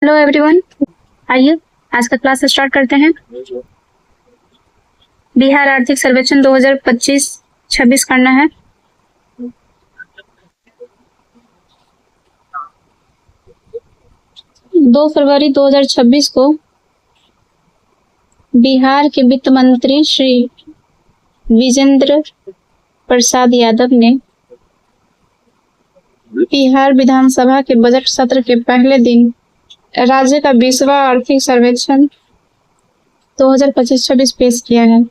Hello everyone, आइए आज का क्लास स्टार्ट करते हैं। बिहार आर्थिक सर्वेक्षण 2025-26 करना है। दो फरवरी 2026 को बिहार के वित्त मंत्री श्री विजेंद्र प्रसाद यादव ने बिहार विधानसभा के बजट सत्र के पहले दिन राज्य का 20वां आर्थिक सर्वेक्षण 2025-26 पेश किया है।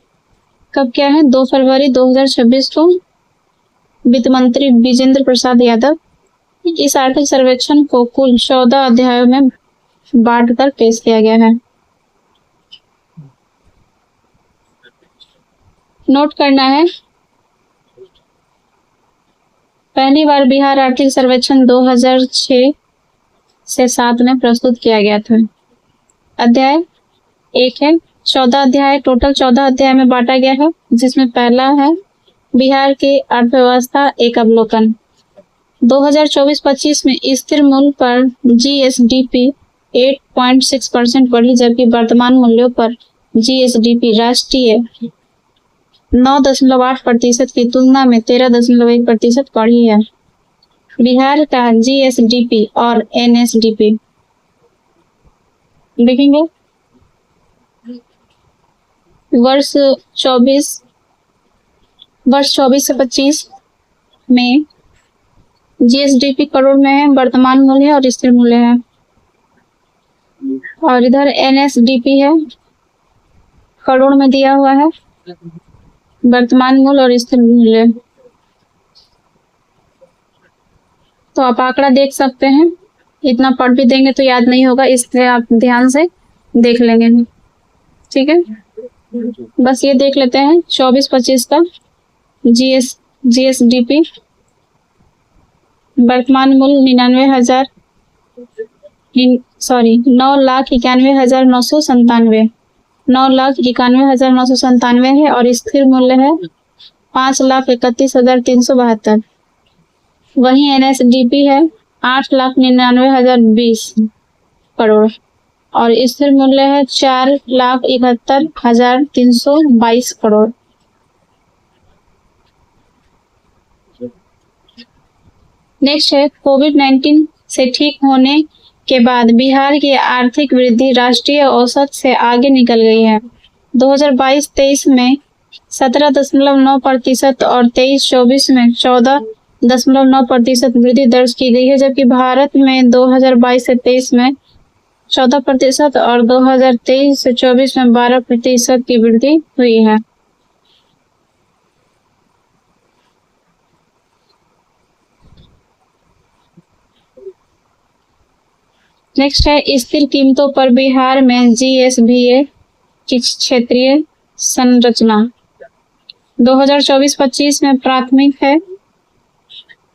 कब क्या है? 2 फरवरी 2026 को वित्त मंत्री विजेंद्र प्रसाद यादव इस आर्थिक सर्वेक्षण को कुल 14 अध्यायों में बांटकर पेश किया गया है। नोट करना है, पहली बार बिहार आर्थिक सर्वेक्षण 2006 से 7 में प्रस्तुत किया गया था। अध्याय 1 है। 14 अध्याय, टोटल 14 अध्याय में बांटा गया है, जिसमें पहला है बिहार की अर्थव्यवस्था एक अवलोकन। 2024-25 में स्थिर मूल्य पर जीएसडीपी 8.6% बढ़ी, जबकि वर्तमान मूल्यों पर जीएसडीपी राष्ट्रीय 9.8% की तुलना में 13.1% बढ़ी है। बिहार का जीएसडीपी और एनएसडीपी देखेंगे। वर्ष 24 से 25 में जीएसडीपी करोड़ में है, वर्तमान मूल्य और स्थिर मूल्य है। और इधर एनएसडीपी है, करोड़ में दिया हुआ है, वर्तमान मूल्य और स्थिर मूल्य। तो आप आंकड़ा देख सकते हैं, इतना पढ़ भी देंगे तो याद नहीं होगा, इसलिए आप ध्यान से देख लेंगे। ठीक है, बस ये देख लेते हैं 24-25 का जीएसडीपी वर्तमान मूल्य 9,91,997 9,91,997 है और स्थिर मूल्य है 5,31,372। वहीं एनएसडीपी है 8,99,020 करोड़ और स्थिर मूल्य है 4,71,322 करोड़। नेक्स्ट है, कोविड-19 से ठीक होने के बाद बिहार की आर्थिक वृद्धि राष्ट्रीय औसत से आगे निकल गई है। 2022-23 में 17.9% और 23-24 में 14.9% वृद्धि दर्ज की गई है, जबकि भारत में 2022 से 23 में 14% और 2023 से 24 में 12% की वृद्धि हुई है। नेक्स्ट है, स्थिर कीमतों पर बिहार में जीएसभीए की क्षेत्रीय संरचना। 2024-25 में प्राथमिक है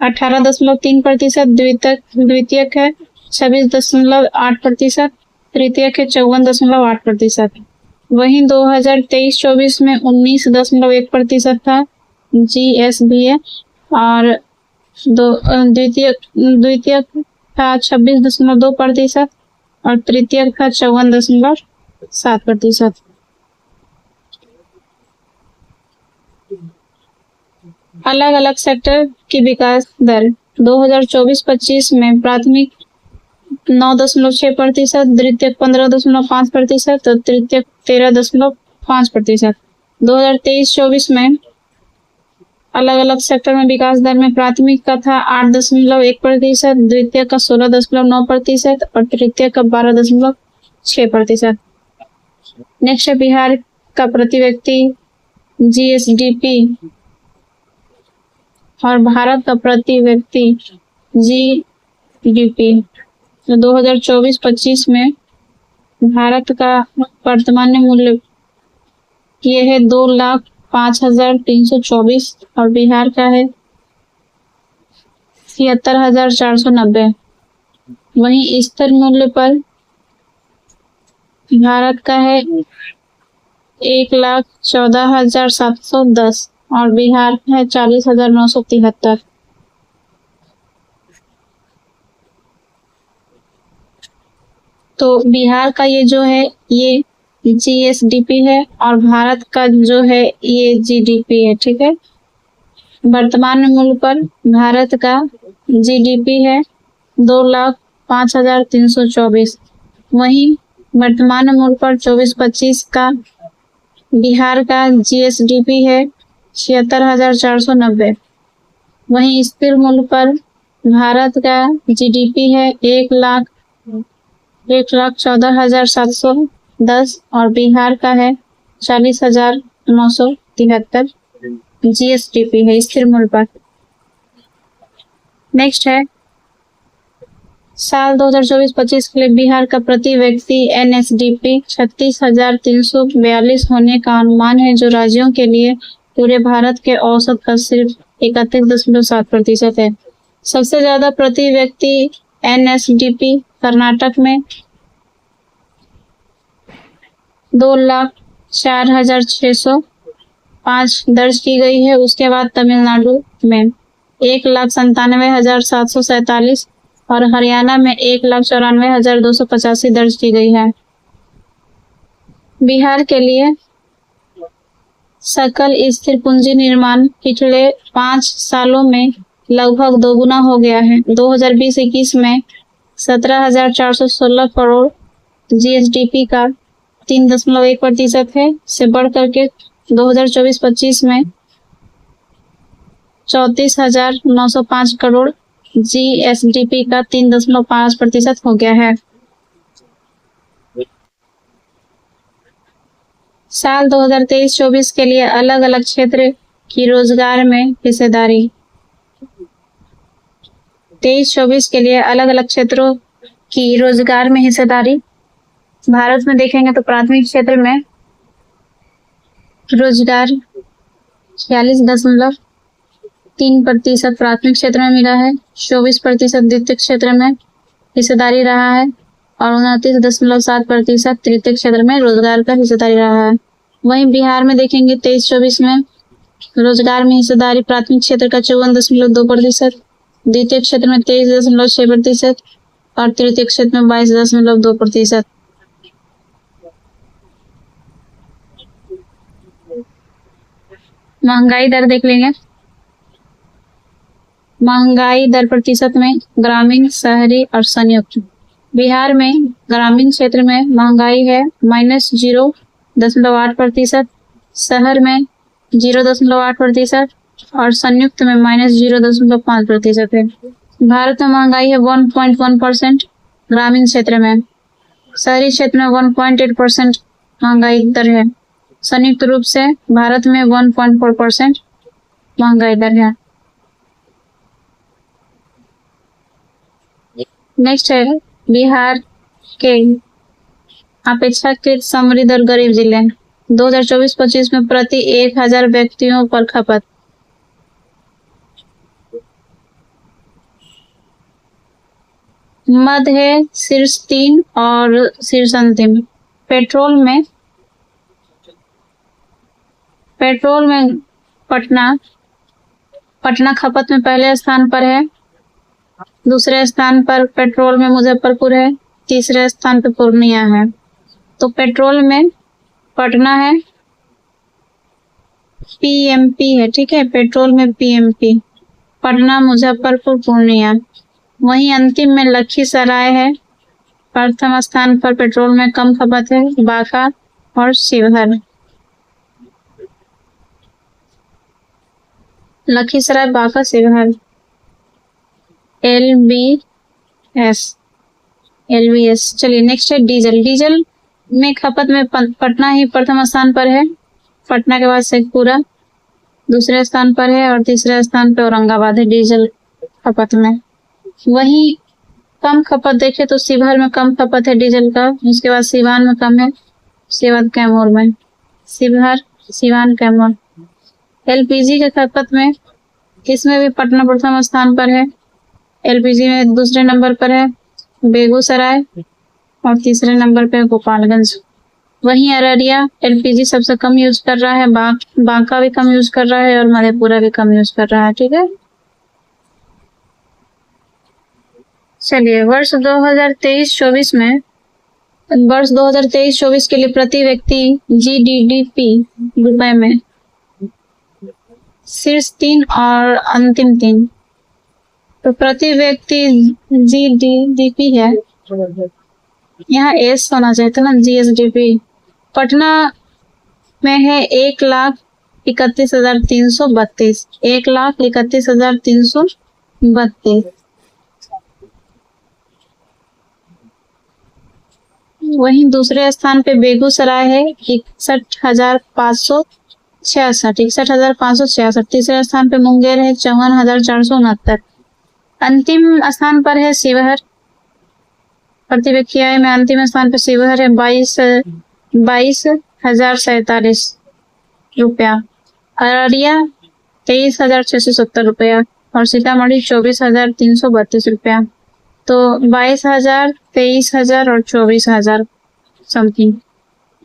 18.3%, द्वितीयक है 26.8%, तृतीयक है 54.8%। वहीं 2023-24 में 19.1% था जीएसभीए और द्वितीयक था 26.2% और तृतीयक था 54.7%। अलग अलग सेक्टर की विकास दर 2024-25 में प्राथमिक 9.6%, द्वितीयक 15.5% और तृतीयक 13.5%। 2023-24 में अलग अलग सेक्टर में विकास दर में प्राथमिक का था 8.1%, द्वितीय का 16.9% और तृतीय का 12.6%। नेक्स्ट है, बिहार का प्रति व्यक्ति जीएसडीपी और भारत का प्रति व्यक्ति जीडीपी। तो 2024-25 में भारत का वर्तमान मूल्य ये है 2,05,324 और बिहार का है 76,490। वहीं स्थिर मूल्य पर भारत का है 1,14,710 और बिहार है 40,973। तो बिहार का ये जो है ये जीएसडीपी है और भारत का जो है ये जीडीपी है। ठीक है, वर्तमान मूल्य पर भारत का जीडीपी है 2,05,324। वहीं वर्तमान मूल्य पर 24-25 का बिहार का जीएसडीपी है 76,490। वहीं स्थिर मूल्य पर भारत का जीडीपी है 1,14,710 और बिहार का है 40,973 जीएसडीपी है स्थिर मूल्य पर। नेक्स्ट है साल 2024-25 के लिए बिहार का प्रति व्यक्ति एनएसडीपी 36,342 होने का अनुमान है, जो राज्यों के लिए पूरे भारत के औसत का सिर्फ 31.7% है। सबसे ज्यादा प्रति व्यक्ति एनएसडीपी कर्नाटक में 2,04,605 दर्ज की गई है। उसके बाद तमिलनाडु में 1,97,747 और हरियाणा में 1,94,285 दर्ज की गई है। बिहार के लिए सकल स्थिर पूंजी निर्माण पिछले 5 सालों में लगभग दोगुना हो गया है। 2020-21 में 17,416 करोड़ जीएसडीपी का 3.1% है, से बढ़ करके 2024-25 में 34,905 करोड़ जीएसडीपी का 3.5% हो गया है। साल 2023-24 के लिए अलग अलग क्षेत्र की रोजगार में हिस्सेदारी। 23-24 के लिए अलग अलग क्षेत्रों की रोजगार में हिस्सेदारी भारत में देखेंगे तो प्राथमिक क्षेत्र में रोजगार 46.3% प्राथमिक क्षेत्र में मिला है, 24% द्वितीय क्षेत्र में हिस्सेदारी रहा है और 29.7% तृतीय क्षेत्र में रोजगार का हिस्सेदारी रहा है। वहीं बिहार में देखेंगे 23-24 में रोजगार में हिस्सेदारी प्राथमिक क्षेत्र का 54.2%, द्वितीय क्षेत्र में 23.6% और तृतीय क्षेत्र में 22.2%। महंगाई दर देख लेंगे। महंगाई दर प्रतिशत में ग्रामीण, शहरी और संयुक्त। बिहार में ग्रामीण क्षेत्र में महंगाई है -0.8%, शहर में 0.8% और संयुक्त में -0.5% है। भारत में महंगाई है 1.1% ग्रामीण क्षेत्र में, शहरी क्षेत्र में 1.8% महंगाई दर है, संयुक्त रूप से भारत में 1.4% महंगाई दर है। नेक्स्ट है बिहार के अपेक्षाकृत समृद्ध और गरीब जिले। 2024-25 में प्रति 1,000 व्यक्तियों पर खपत मध्य है शीर्ष 3 और शीर्ष अंतिम। पेट्रोल में पटना खपत में पहले स्थान पर है, दूसरे स्थान पर पेट्रोल में मुजफ्फरपुर है, तीसरे स्थान पर पूर्णिया है। तो पेट्रोल में पटना है, पीएमपी है, ठीक है, पेट्रोल में पीएमपी, पटना, मुजफ्फरपुर, पूर्णिया। वहीं अंतिम में लखीसराय है, प्रथम स्थान पर पेट्रोल में कम खपत है, बांका और शिवहर। लखीसराय, बांका, शिवहर। एलबीएस। चलिए नेक्स्ट है डीजल। डीजल में खपत में पटना ही प्रथम स्थान पर है, पटना के बाद शेखपुरा दूसरे स्थान पर है और तीसरे स्थान पर औरंगाबाद है डीजल खपत में। वहीं कम खपत देखे तो शिवहर में कम खपत है डीजल का, उसके बाद सिवान में कम है, उसके बाद कैमूर में। शिवहर, सिवान, कैमूर। एलपीजी के खपत में इसमें भी पटना प्रथम स्थान पर है, एलपीजी में दूसरे नंबर पर है बेगूसराय और तीसरे नंबर पे गोपालगंज। वहीं अररिया एलपीजी सबसे कम यूज कर रहा है, बांका भी कम यूज कर रहा है और मधेपुरा भी कम यूज कर रहा है, ठीक है। चलिए वर्ष 2023-24 में वर्ष 2023-24 के लिए प्रति व्यक्ति जीडीपी रुपए में शीर्ष 3 और अंतिम 3। तो प्रति व्यक्ति जीडीपी है, यहाँ एस होना चाहिए था ना, जीएसडीपी। पटना में है 1,31,332, 1,31,332। वहीं दूसरे स्थान पे बेगूसराय है 61,566। तीसरे स्थान पे मुंगेर है 54,469। अंतिम स्थान पर है शिवहर। प्रति व्यक्ति आय में अंतिम स्थान पर शिवहर है 22,047 रुपया। अररिया 23,670 रुपया और सीतामढ़ी 24,332 रुपया। तो 22,000, 23,000 और 24,000 समथिंग,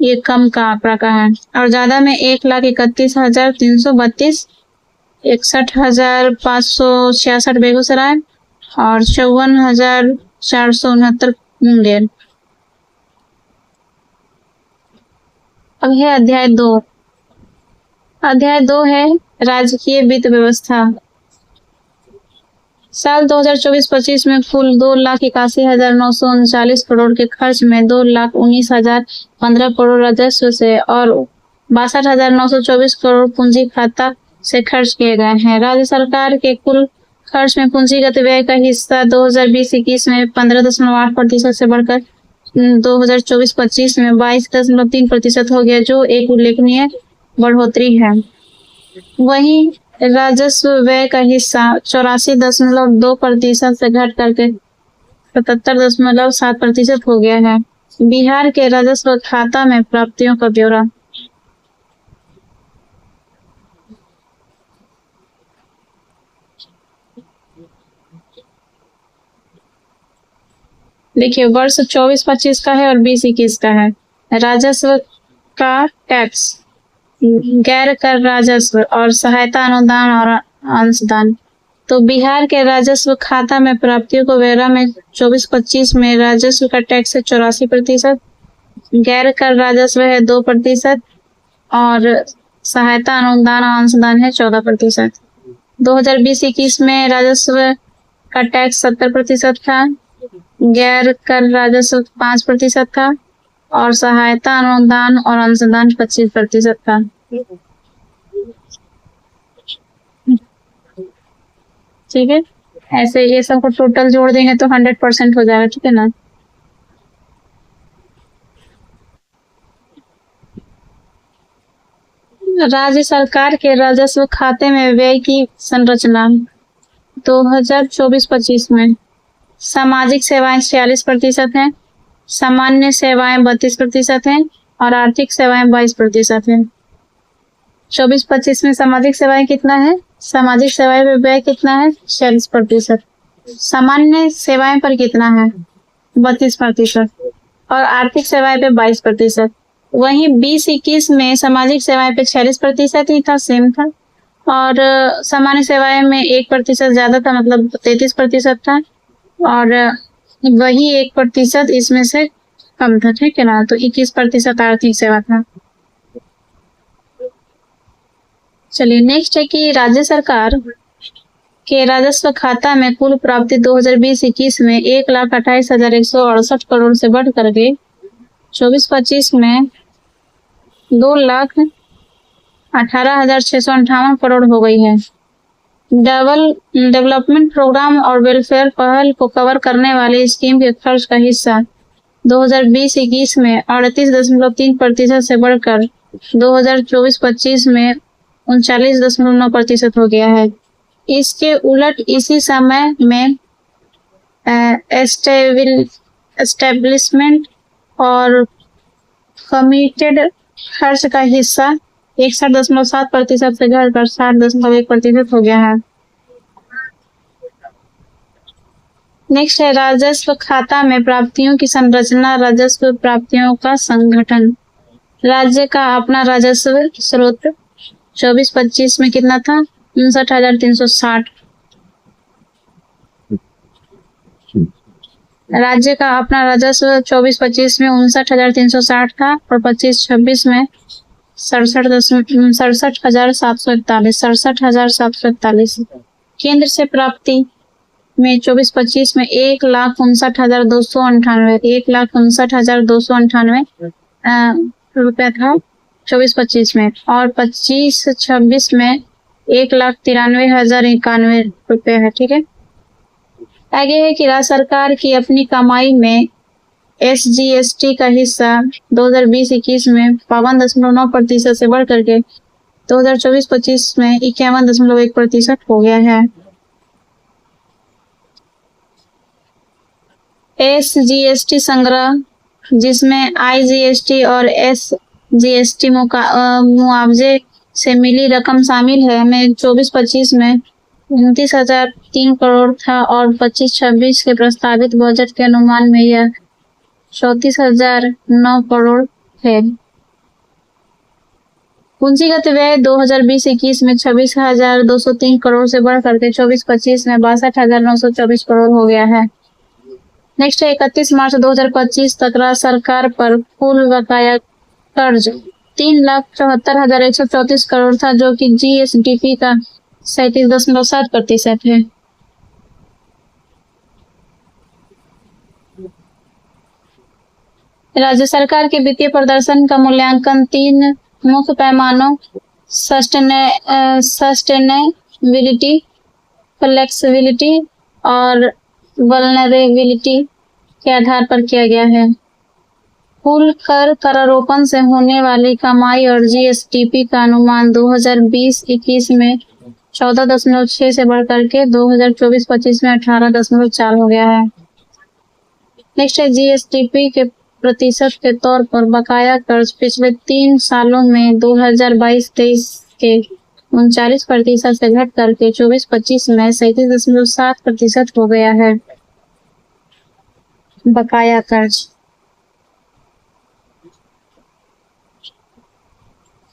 ये कम का आंकड़ा का है। और ज्यादा में 1,31,332, 61,566 बेगूसराय और 54,469 मुंगेर। अब है अध्याय 2। अध्याय 2 है राजकीय वित्त व्यवस्था। साल 2024-25 में कुल 2,81,939 करोड़ के खर्च में 2,19,015 करोड़ राजस्व से और 62,924 करोड़ पूंजी खाता से खर्च किए गए हैं। राज्य सरकार के कुल खर्च में पूंजीगत व्यय का हिस्सा 2020-21 में 15.8% से बढ़कर 2024-25 में 22.3% हो गया, जो एक उल्लेखनीय बढ़ोतरी है। वहीं राजस्व व्यय का हिस्सा 84.2% से घट करके 77.7% हो गया है। बिहार के राजस्व खाता में प्राप्तियों का ब्यौरा। देखिए, वर्ष 24-25 का है और 20-21 का है। राजस्व का टैक्स, गैर कर राजस्व और सहायता अनुदान और अंशदान। तो बिहार के राजस्व खाता में प्राप्तियों को ब्यौरा में 24-25 में राजस्व का टैक्स है 84%, गैर कर राजस्व है 2% और सहायता अनुदान और अंशदान है 14%। 2020-21 में राजस्व का टैक्स 70% था, गैर कर राजस्व 5% था और सहायता अनुदान और अंशदान 25% था। ठीक है, ऐसे ये सबको टोटल जोड़ देंगे तो 100% हो जाएगा। ठीक है ना। राज्य सरकार के राजस्व खाते में व्यय की संरचना 2024-25 में सामाजिक सेवाएं 46% हैं, सामान्य सेवाएं 32% हैं और आर्थिक सेवाएं 22% हैं। 24-25 में सामाजिक सेवाएं कितना है? सामाजिक सेवाएं पर व्यय कितना है? 46%। सामान्य सेवाएं पर कितना है? 32% और आर्थिक सेवाएं पे 22%। वहीं 20-21 में सामाजिक सेवाएं पे 46% ही था, सेम था, और सामान्य सेवाएं में 1% ज्यादा था, मतलब 33% था, और वही 1% इसमें से कम था। ठीक है ना। तो 21% आर्थिक सेवा था। चलिए, नेक्स्ट है कि राज्य सरकार के राजस्व खाता में कुल प्राप्ति 2020-21 में 1,28,168 करोड़ से बढ़ करके 24-25 में 2,18,658 करोड़ हो गई है। डेवलपमेंट प्रोग्राम और वेलफेयर पहल को कवर करने वाली स्कीम के खर्च का हिस्सा 2020-21 में 38.3% से बढ़कर 2024-25 में 39.9% हो गया है। इसके उलट इसी समय में एस्टेब्लिशमेंट और कमिटेड खर्च का हिस्सा 61.7% से घटकर 60.1% हो गया है। नेक्स्ट है राजस्व खाता में प्राप्तियों की संरचना, राजस्व प्राप्तियों का संगठन। राज्य का अपना राजस्व स्रोत 24-25 में कितना था? 59,360। राज्य का अपना राजस्व 24-25 में 59,360 था और 25-26 में 67,741। केंद्र से प्राप्ति में 24-25 में 1,59,298 रुपया था 24-25 में, और 25-26 में 1,93,091 रुपये है। ठीक है, आगे है कि राज्य सरकार की अपनी कमाई में SGST का हिस्सा 2020-21 में 52.9% से बढ़ करके 2024-25 में 51.1% हो गया है। SGST संग्रह, जिसमें IGST और SGST मुआवजे से मिली रकम शामिल है, में 24-25 में 29,003 करोड़ था और 25-26 के प्रस्तावित बजट के अनुमान में यह 34,009 करोड़ है। पूंजीगत व्यय 2020-21 में 26,203 करोड़ से बढ़ करके 24-25 में 62,924 करोड़ हो गया है। नेक्स्ट है 31 मार्च 2025 तक राज्य सरकार पर कुल बकाया कर्ज 3,74,134 करोड़ था, जो कि GSDP का 37.7% है। राज्य सरकार के वित्तीय प्रदर्शन का मूल्यांकन 3 मुख्य पैमानों सस्टेनेबिलिटी, फ्लेक्सिबिलिटी और वल्नरेबिलिटी के आधार पर किया गया है। कुल कर करारोपण से होने वाली कमाई और GSDP का अनुमान 2020-21 में 14.6 से बढ़कर के 2024-25 में 18.4 हो गया है। नेक्स्ट है GSDP के प्रतिशत के तौर पर बकाया कर्ज पिछले 3 सालों में 2022-23 के 39% से घट करके 24-25 में 37.7% हो गया है। बकाया कर्ज।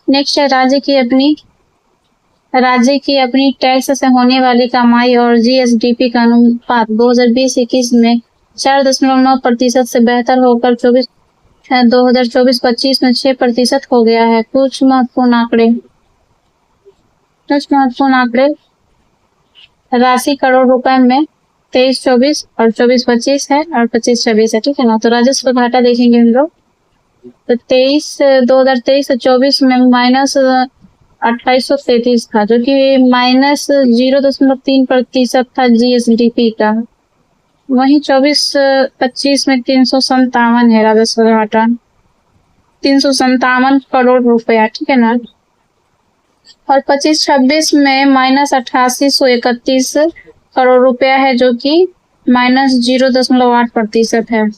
नेक्स्ट है राज्य की अपनी टैक्स से होने वाली कमाई और GSDP का अनुपात 2020-21 में 4.9% से बेहतर होकर 2024-25 में 6% हो गया है। कुछ महत्वपूर्ण आंकड़े राशि करोड़ रुपए में 23-24 और 24-25 है और 25-26 है। ठीक है ना, तो राजस्व घाटा देखेंगे हम लोग, तो 2023-24 में -2833 था, जो कि -0.3% था GSDP का। वहीं 24-25 में 357 है राजस्व घाटा, 357 करोड़ रुपया। ठीक है ना, और 25-26 में -8831 करोड़ रुपया है, जो कि -0.8% है।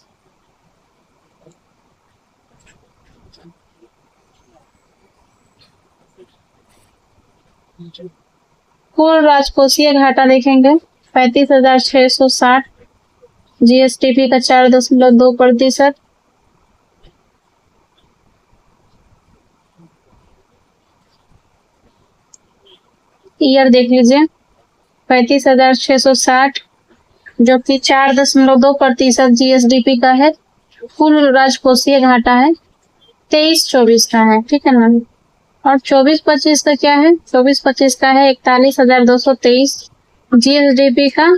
कुल राजकोषीय घाटा देखेंगे 35,660, GSDP का 4.2%। ईयर देख लीजिए 35,660, जो कि 4.2% GSDP का है। कुल राजकोषीय घाटा है 23-24 का है। ठीक है ना, और 24-25 का क्या है, 24-25 का है 41,223, GSDP का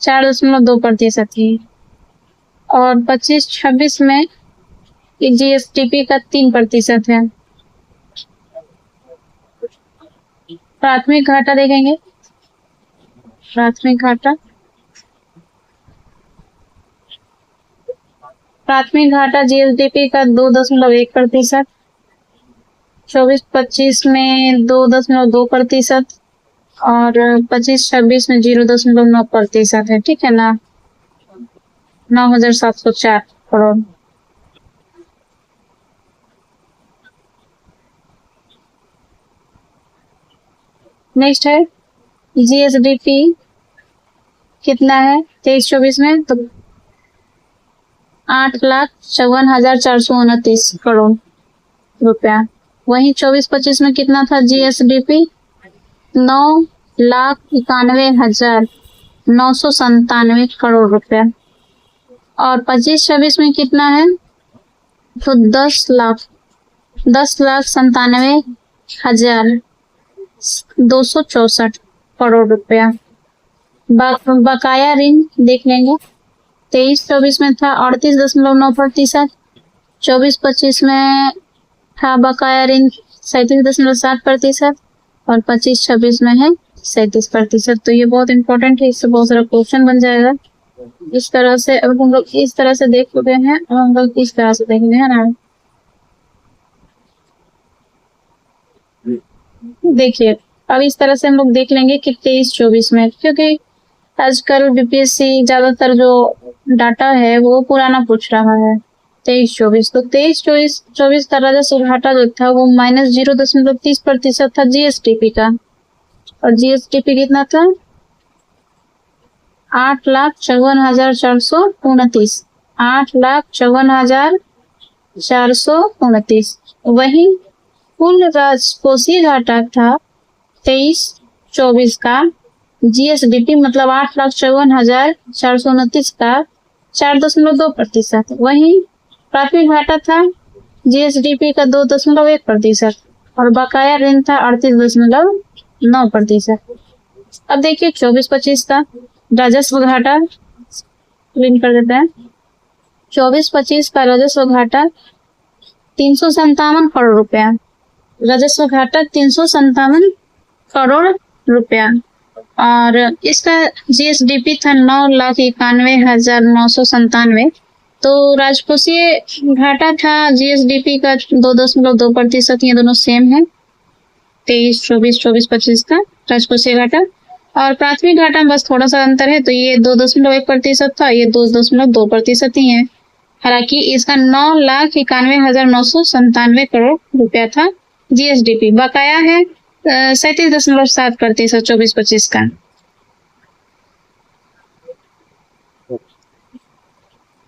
4.2% है, और 25-26 में GSDP का 3% है। प्राथमिक घाटा देखेंगे, प्राथमिक घाटा GSDP का 2.1%, 24-25 में 2.2% और 25-26 में 0.9% है। ठीक है ना, 9,704 करोड़। नेक्स्ट है GSDP कितना है 23-24 में, तो 8,54,429 करोड़ रुपया। वहीं 24-25 में कितना था GSDP, 9,91,997 करोड़ रुपया। और 25-26 में कितना है, तो 10,97,264 करोड़ रुपया। बकाया ऋण देख लेंगे। 23-24 में था 38.9%, 24-25 में था बकाया ऋण 37.7% और 25-26 में है 37%। तो ये बहुत इंपॉर्टेंट है, इससे बहुत सारा क्वेश्चन बन जाएगा। इस तरह से अब हम लोग इस तरह से देख चुके हैं, अब हम लोग इस तरह से देखेंगे, है ना। देखिए अब इस तरह से हम लोग देख लेंगे कि 23-24 में, क्योंकि आजकल बीपीएससी ज्यादातर जो डाटा है वो पुराना पूछ रहा है। 23-24 तो 23-24 का राजस्व घाटा जो था वो -0.30% था जीएसडीपी का, और जीएसडीपी कितना था, 8,54,429, 8,54,429। वही कुल राजकोषीय घाटा था 23-24 का जीएसडीपी मतलब 8,54,429 का 4.2%। वही प्राथमिक घाटा था जीएसडीपी का 2.1% और बकाया ऋण था 38.9%। अब देखिए 24-25 का राजस्व घाटा प्रिंट कर देते हैं। 24-25 का राजस्व घाटा 357 करोड़ रुपया, राजस्व घाटा 357 करोड़ रुपया। और इसका जीएसडीपी था 9,91,997। तो राजकोषीय घाटा था जीएसडीपी का 2.2%, ये दोनों सेम है। 23-24, 24-25 का राजकोषीय घाटा और प्राथमिक घाटा में बस थोड़ा सा अंतर है, तो ये 2.1% था, ये 2.2% ही है। हालांकि इसका 9,91,997 करोड़ रुपया था जीएसडीपी। बकाया है 37.7% 24-25 का।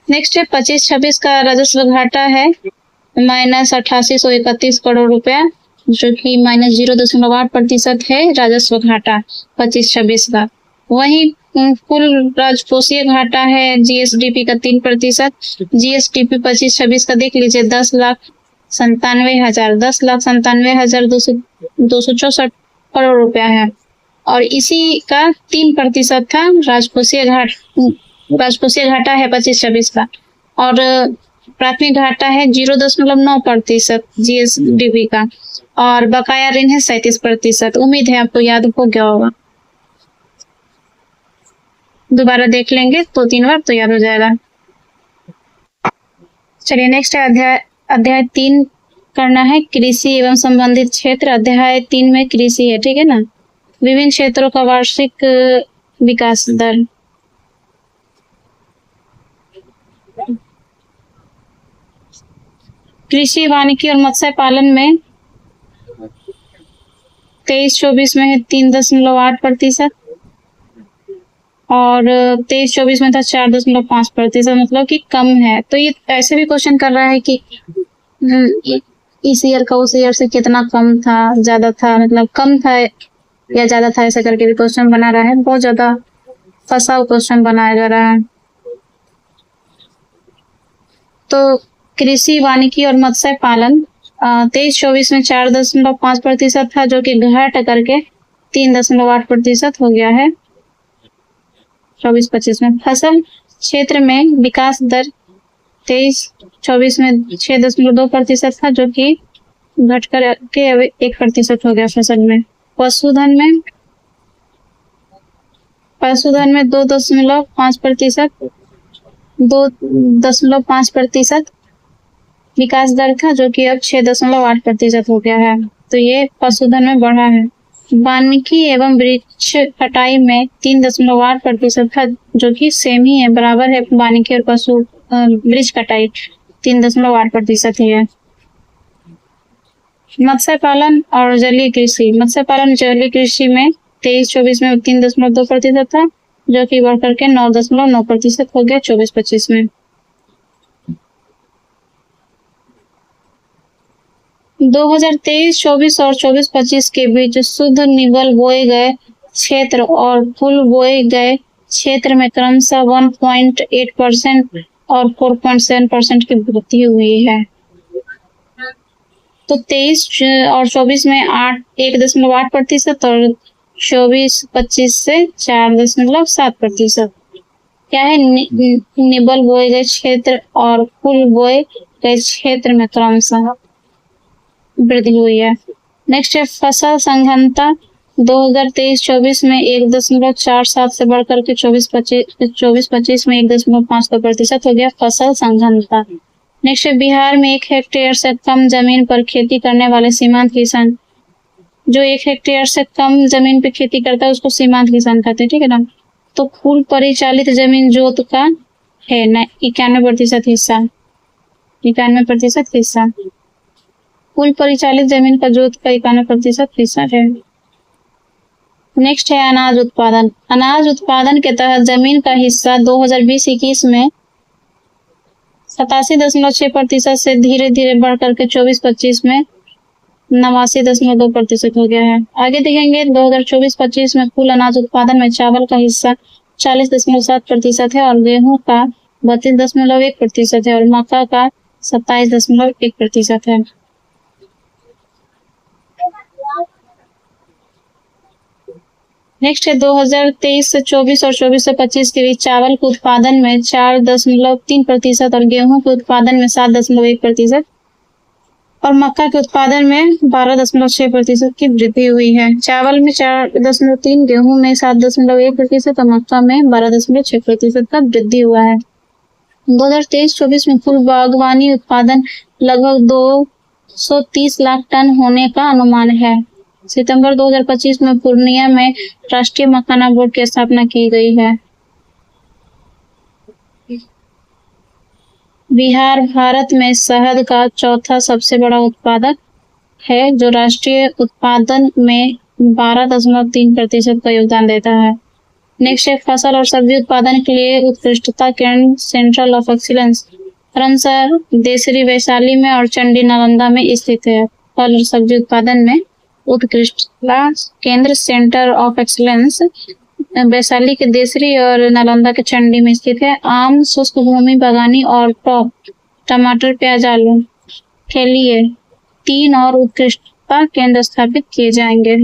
नेक्स्ट है 25-26 का राजस्व घाटा है -8831 करोड़ रुपया, जो कि -0.8% है राजस्व घाटा 25-26 का। वही कुल राजकोषीय घाटा है जीएसडीपी का 3%। जीएसडीपी 25-26 का देख लीजिए 10,97,264 करोड़ रुपया है, और इसी का 3% था राजकोषीय घाटा है 25-26 का, और प्राथमिक घाटा है 0.9% जीएसडीपी का, और बकाया ऋण है 37%। उम्मीद है आपको याद हो गया होगा, दोबारा देख लेंगे 2-3 बार तो याद हो जाएगा। चलिए नेक्स्ट है अध्याय 3 करना है, कृषि एवं संबंधित क्षेत्र। अध्याय 3 में कृषि है, ठीक है ना। विभिन्न क्षेत्रों का वार्षिक विकास दर। कृषि, वानिकी और मत्स्य पालन में 23-24 में है 3.8%, और 23-24 में था 4.5%, मतलब कि कम है। तो ये ऐसे भी क्वेश्चन कर रहा है कि इस ईयर का उस ईयर से कितना कम था, ज्यादा था, मतलब कम था या ज्यादा था, ऐसा करके भी क्वेश्चन बना रहा है। बहुत ज्यादा फंसाऊ क्वेश्चन बनाया जा रहा है। तो कृषि, वानिकी और मत्स्य पालन 23-24 में 4.5% था, जो कि घट करके 3.8% हो गया है 24-25 में। फसल क्षेत्र में विकास दर 23-24 में 6.2% था, जो कि घट कर के 1% हो गया फसल में। पशुधन में 2.5% विकास दर था, जो कि अब 6.8% हो गया है। तो ये पशुधन में बढ़ा है। वानिकी एवं वृक्ष कटाई में 3.8% था, जो कि सेम ही है, बराबर है। वानिकी और वृक्ष कटाई 3.8% ही है। मत्स्य पालन और जलीय कृषि। मत्स्य पालन जलीय कृषि में 23-24 में 3.2% था, जो कि बढ़ करके 9.9% हो गया 24-25 में। 2023-24 और 24-25 के बीच शुद्ध निवल बोए गए क्षेत्र और फूल बोए गए क्षेत्र में क्रमशः 1.8% और 4.7% की वृद्धि हुई है। तो 23 और 24 में 1.8% और 24-25 से 4.7%। क्या है, निबल बोए गए क्षेत्र और कुल बोए गए क्षेत्र में क्रमशः वृद्धि हुई है। नेक्स्ट है फसल संघनता 2023-24 में 1.47 से बढ़कर के 24-25 में 1.52% हो गया फसल संघनता। नेक्स्ट है बिहार में 1 हेक्टेयर से कम जमीन पर खेती करने वाले सीमांत किसान, जो 1 हेक्टेयर से कम जमीन पे खेती करता है उसको सीमांत किसान कहते हैं, ठीक है ना। तो कुल परिचालित जमीन जोत का है 91% हिस्सा, 91% हिस्सा कुल परिचालित जमीन का जोत का 91% हिस्सा है। नेक्स्ट है अनाज उत्पादन। अनाज उत्पादन के तहत जमीन का हिस्सा 2020-21 में 87.6% से धीरे धीरे बढ़कर के 24-25 में 89.2% हो गया है। आगे देखेंगे 2024-25 में कुल अनाज उत्पादन में चावल का हिस्सा 40.7% है और गेहूं का 32.1% है और मक्का का 27.1% है। नेक्स्ट है 2023 से 24 और 24 से 25 के बीच चावल के उत्पादन में 4.3% और गेहूं के उत्पादन में 7.1% और मक्का के उत्पादन में 12.6% की वृद्धि हुई है। चावल में 4.3, गेहूं में 7.1% और मक्का में 12.6% का वृद्धि हुआ है। 2023-24 में कुल बागवानी उत्पादन लगभग 230 लाख टन होने का अनुमान है। सितंबर 2025 में पूर्णिया में राष्ट्रीय मखाना बोर्ड की स्थापना की गई है। बिहार भारत में शहद का चौथा सबसे बड़ा उत्पादक है, जो राष्ट्रीय उत्पादन में 12.3% का योगदान देता है। नेक्स्ट है फसल और सब्जी उत्पादन के लिए उत्कृष्टता केंद्र सेंटर ऑफ एक्सीलेंस क्रमशः देसरी वैशाली में और चंडी नालंदा में स्थित है। फल और सब्जी उत्पादन में उत्कृष्टता केंद्र सेंटर ऑफ एक्सीलेंस वैशाली के देसरी और नालंदा के चंडी में स्थित है। आम, शुष्क भूमि, बागानी और क्रॉप टमाटर, प्याज, आलू के लिए 3 और उत्कृष्टता केंद्र स्थापित किए जाएंगे।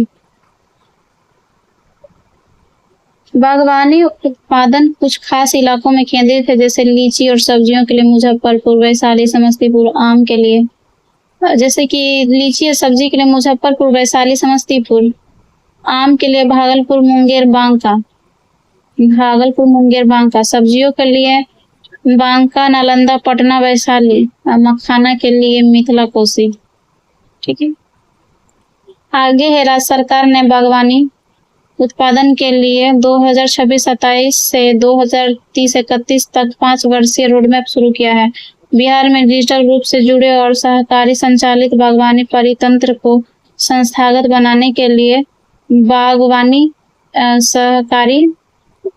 बागवानी उत्पादन कुछ खास इलाकों में केंद्रित है, जैसे लीची और सब्जियों के लिए मुजफ्फरपुर, वैशाली, समस्तीपुर। आम के लिए जैसे कि लीची और सब्जी के लिए मुजफ्फरपुर, वैशाली, समस्तीपुर। आम के लिए भागलपुर, मुंगेर, बांका। भागलपुर, मुंगेर, बांका। सब्जियों के लिए बांका, नालंदा, पटना, वैशाली। मखाना के लिए मिथिला, कोसी। ठीक है। आगे है राज्य सरकार ने बागवानी उत्पादन के लिए 2026-27 से 2030-31 तक 5 वर्षीय रोडमैप शुरू किया है। बिहार में डिजिटल रूप से जुड़े और सहकारी संचालित बागवानी परितंत्र को संस्थागत बनाने के लिए बागवानी सहकारी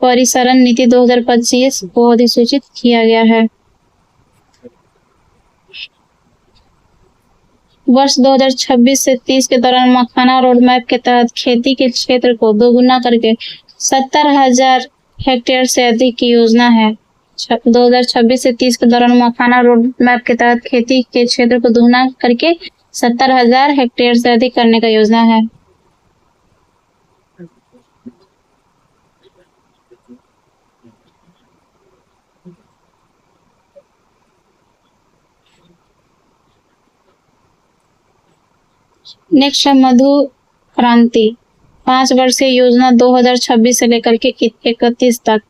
परिसरण नीति 2025 को अधिसूचित किया गया है। वर्ष 2026 से 30 के दौरान मखाना रोडमैप के तहत खेती के क्षेत्र को दोगुना करके 70,000 हेक्टेयर से अधिक की योजना है। 2026 से 30 के दौरान मखाना रोडमैप के तहत खेती के क्षेत्र को दोगुना करके 70,000 हेक्टेयर से अधिक करने का योजना है। नेक्स्ट है मधु क्रांति 5 वर्षीय योजना 2026 से लेकर के 31 तक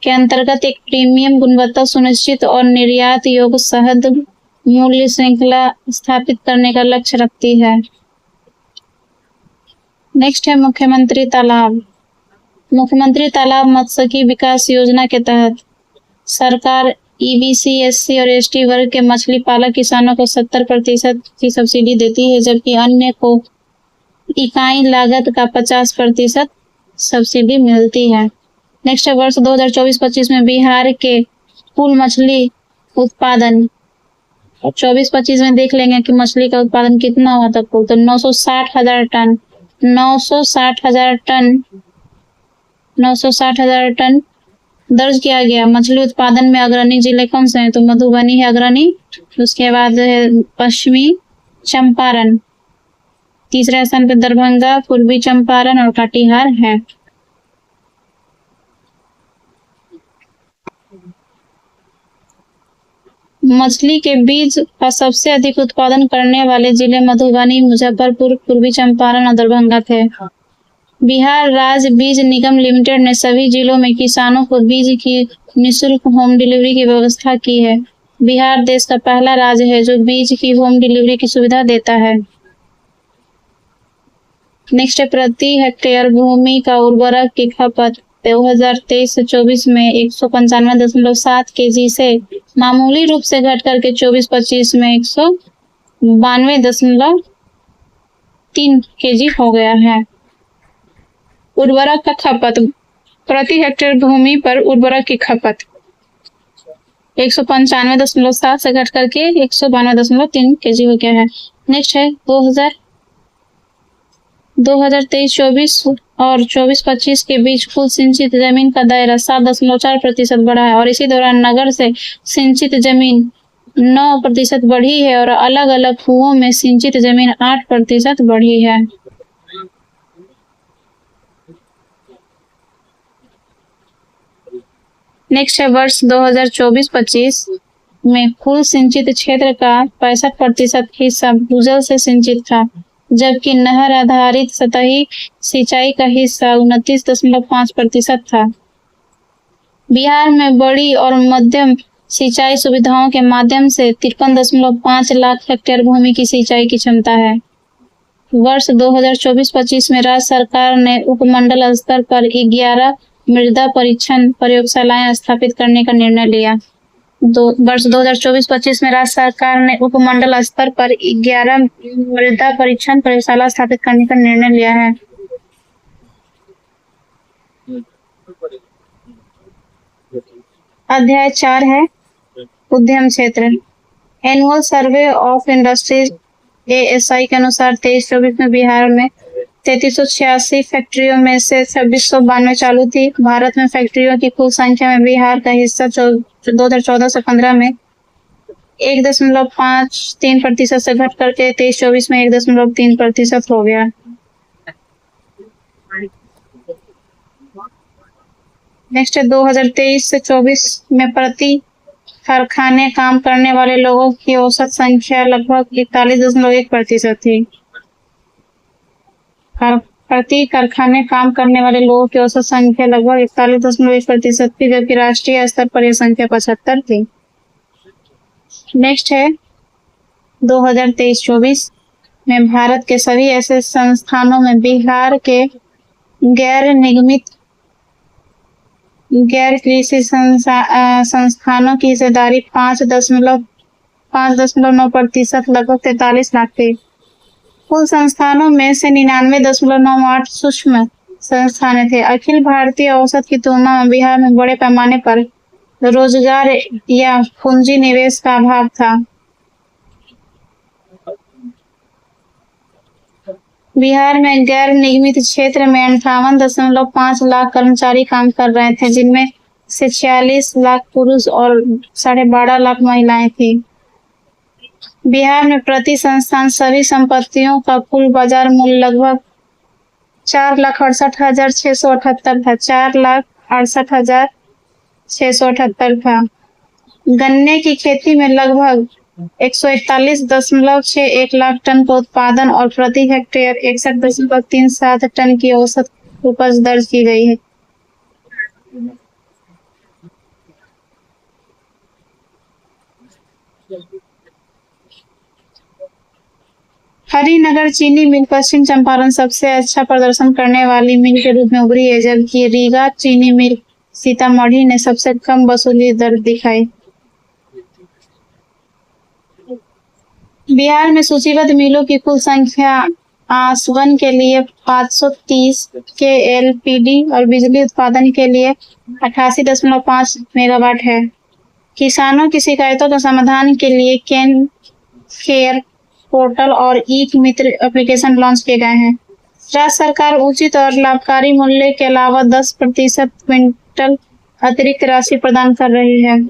के अंतर्गत एक प्रीमियम गुणवत्ता सुनिश्चित और निर्यात योग्य शहद मूल्य श्रृंखला स्थापित करने का लक्ष्य रखती है। नेक्स्ट है मुख्यमंत्री तालाब। मुख्यमंत्री तालाब मत्स्यिकी विकास योजना के तहत सरकार EBC, SC और ST वर्ग के मछली पालक किसानों को 70% की सब्सिडी देती है, जबकि अन्य को इकाई लागत का 50% सब्सिडी मिलती है। नेक्स्ट वर्ष 2024-25 में बिहार के कुल मछली उत्पादन 24-25 में देख लेंगे कि मछली का उत्पादन कितना हुआ था कुल, तो 960,000 टन 960,000 टन दर्ज किया गया। मछली उत्पादन में अग्रणी जिले कौन से हैं? तो मधुबनी है अग्रणी, उसके बाद है पश्चिमी चंपारण, तीसरे स्थान पर दरभंगा, पूर्वी चंपारण और कटिहार है। मछली के बीज का सबसे अधिक उत्पादन करने वाले जिले मधुबनी, मुजफ्फरपुर, पूर्वी चंपारण और दरभंगा थे। बिहार राज्य बीज निगम लिमिटेड ने सभी जिलों में किसानों को बीज की निःशुल्क होम डिलीवरी की व्यवस्था की है। बिहार देश का पहला राज्य है जो बीज की होम डिलीवरी की सुविधा देता है। नेक्स्ट है प्रति हेक्टेयर भूमि का उर्वरक की खपत 2023 से 24 में 195.7 केजी से मामूली रूप से घट करके 24-25 में 192.3 केजी हो गया है। उर्वरक का खपत प्रति हेक्टेयर भूमि पर उर्वरक की खपत 195.7 से घट करके 192.3 केजी हो गया है। नेक्स्ट है 2023-24 और 24-25 के बीच कुल सिंचित जमीन का दायरा 7.4% बढ़ा है और इसी दौरान नगर से सिंचित जमीन 9% बढ़ी है और अलग अलग कुओं में सिंचित जमीन 8% बढ़ी है। नेक्स्ट है वर्ष 2024-25 में कुल सिंचित क्षेत्र का 65% हिस्सा भूजल से सिंचित था, जबकि नहर आधारित सतही सिंचाई का हिस्सा 29.5% था। बिहार में बड़ी और मध्यम सिंचाई सुविधाओं के माध्यम से 53.5 लाख हेक्टेयर भूमि की सिंचाई की क्षमता है। वर्ष 2024-25 में राज्य सरकार ने उपमंडल स्तर पर 11 मृदा परीक्षण प्रयोगशालाएं स्थापित करने का निर्णय लिया। वर्ष 2024-25 में राज्य सरकार ने उपमंडल स्तर पर 11 मृदा परीक्षण प्रयोगशाला स्थापित करने का निर्णय लिया है। अध्याय 4 है उद्यम क्षेत्र। Annual survey of industries ASI के अनुसार 23-24 में बिहार में 3386 फैक्ट्रियों में से 2692 चालू थी। भारत में फैक्ट्रियों की कुल संख्या में बिहार का हिस्सा 2014 से 15 में 1.53% से घट करके 23-24 में 1.3% हो गया। नेक्स्ट है 2023 से 24 में प्रति कारखाने काम करने वाले लोगों की औसत संख्या लगभग 41.1% थी। प्रति कारखाने काम करने वाले लोगों की औसत संख्या लगभग 41.1% थी, जबकि राष्ट्रीय स्तर पर यह संख्या 75 थी। नेक्स्ट है 2023-24 में भारत के सभी ऐसे संस्थानों में बिहार के गैर निगमित गैर कृषि संस्थानों की हिस्सेदारी 5.9% लगभग 43 लाख थी। कुल संस्थानों में से 99.98 सूक्ष्म संस्थान थे। अखिल भारतीय औसत की तुलना में बिहार में बड़े पैमाने पर रोजगार या पूंजी निवेश का अभाव था। बिहार में गैर निगमित क्षेत्र में 58.5 लाख कर्मचारी काम कर रहे थे, जिनमें से 46 लाख पुरुष और 12.5 लाख महिलाएं थी। बिहार में प्रति संस्थान सभी संपत्तियों का कुल बाजार मूल्य लगभग 4,68,678 था। 4,68,678 था। गन्ने की खेती में लगभग 141.61 लाख टन का उत्पादन और प्रति हेक्टेयर 61.37 टन की औसत उपज दर्ज की गई है। हरिनगर चीनी मिल पश्चिम चंपारण सबसे अच्छा प्रदर्शन करने वाली मिल के रूप में उभरी है, जबकि रीगा चीनी मिल सीतामढ़ी ने सबसे कम वसूली दर दिखाई। बिहार में सूचीबद्ध मिलों की कुल संख्या आसवन के लिए 530 KLPD और बिजली उत्पादन के लिए 88.5 मेगावाट है। किसानों की शिकायतों के समाधान के लिए केन केयर पोर्टल और ई मित्र एप्लीकेशन लॉन्च किए गए हैं। राज्य सरकार उचित और लाभकारी मूल्य के अलावा 10% क्विंटल अतिरिक्त राशि प्रदान कर रही है।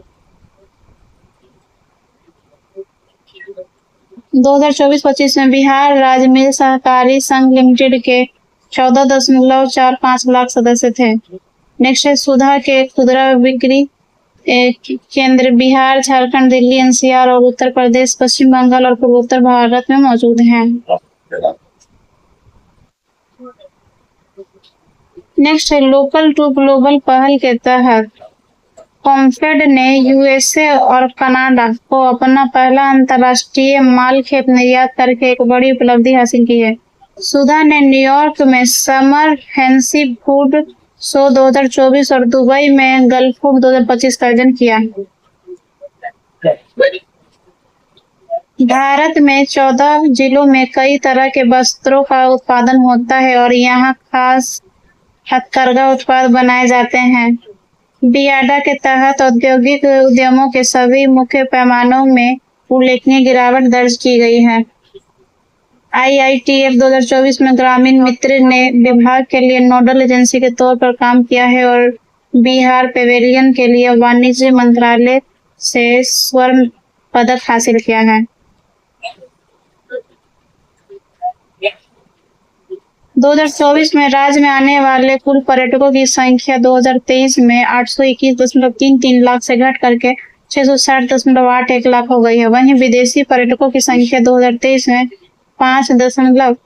2024-25 में बिहार राज्य मिल सहकारी संघ लिमिटेड के 14.45 लाख सदस्य थे। नेक्स्ट है सुधा के खुदरा बिक्री केंद्र बिहार, झारखंड, दिल्ली, एनसीआर और उत्तर प्रदेश, पश्चिम बंगाल और पूर्वोत्तर भारत में मौजूद हैं। नेक्स्ट है लोकल टू ग्लोबल पहल के तहत कॉम्फेड ने यूएसए और कनाडा को अपना पहला अंतर्राष्ट्रीय माल खेप निर्यात करके एक बड़ी उपलब्धि हासिल की है। सुधा ने न्यूयॉर्क में समर फैंसी फूड शो 2024 और दुबई में गल्फ फूड 2025 का आयोजन किया। भारत में 14 जिलों में कई तरह के वस्त्रों का उत्पादन होता है और यहाँ खास हथकरघा उत्पाद बनाए जाते हैं। बियाडा के तहत औद्योगिक उद्यमों के सभी मुख्य पैमानों में उल्लेखनीय गिरावट दर्ज की गई है। IITF 2024 में ग्रामीण मित्र ने विभाग के लिए नोडल एजेंसी के तौर पर काम किया है और बिहार पेवेलियन के लिए वाणिज्य मंत्रालय से स्वर्ण पदक हासिल किया है। 2024 में राज्य में आने वाले कुल पर्यटकों की संख्या 2023 में 821.33 लाख से घट करके 660.81 लाख हो गई है। वहीं विदेशी पर्यटकों की संख्या 2023 में 5.47 लाख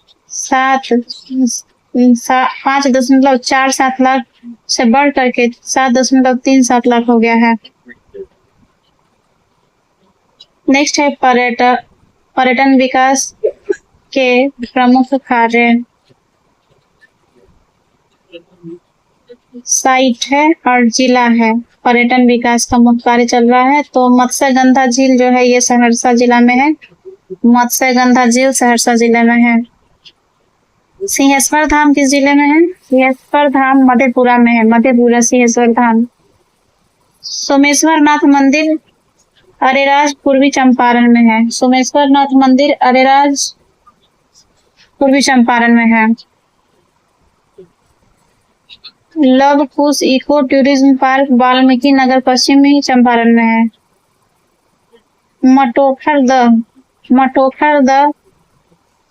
से बढ़ करके 7.37 लाख हो गया है। नेक्स्ट है पर्यटन विकास के प्रमुख कार्य साइट है और जिला है। पर्यटन विकास का मुख्य कार्य चल रहा है। तो मत्स्यगंधा झील जो है ये सहरसा जिला में है। मत्स्यगंधा झील सहरसा जिले में है। सिंहेश्वर धाम किस जिले में है? सिंहेश्वर धाम मधेपुरा में है। मधेपुरा सिंहेश्वर धाम। सोमेश्वर नाथ मंदिर अरेराज पूर्वी चंपारण में है। सोमेश्वर नाथ मंदिर अरेराज पूर्वी चंपारण में है। लव कुश eco tourism park Valmiki Nagar पश्चिमी चंपारण में है। मटोखर द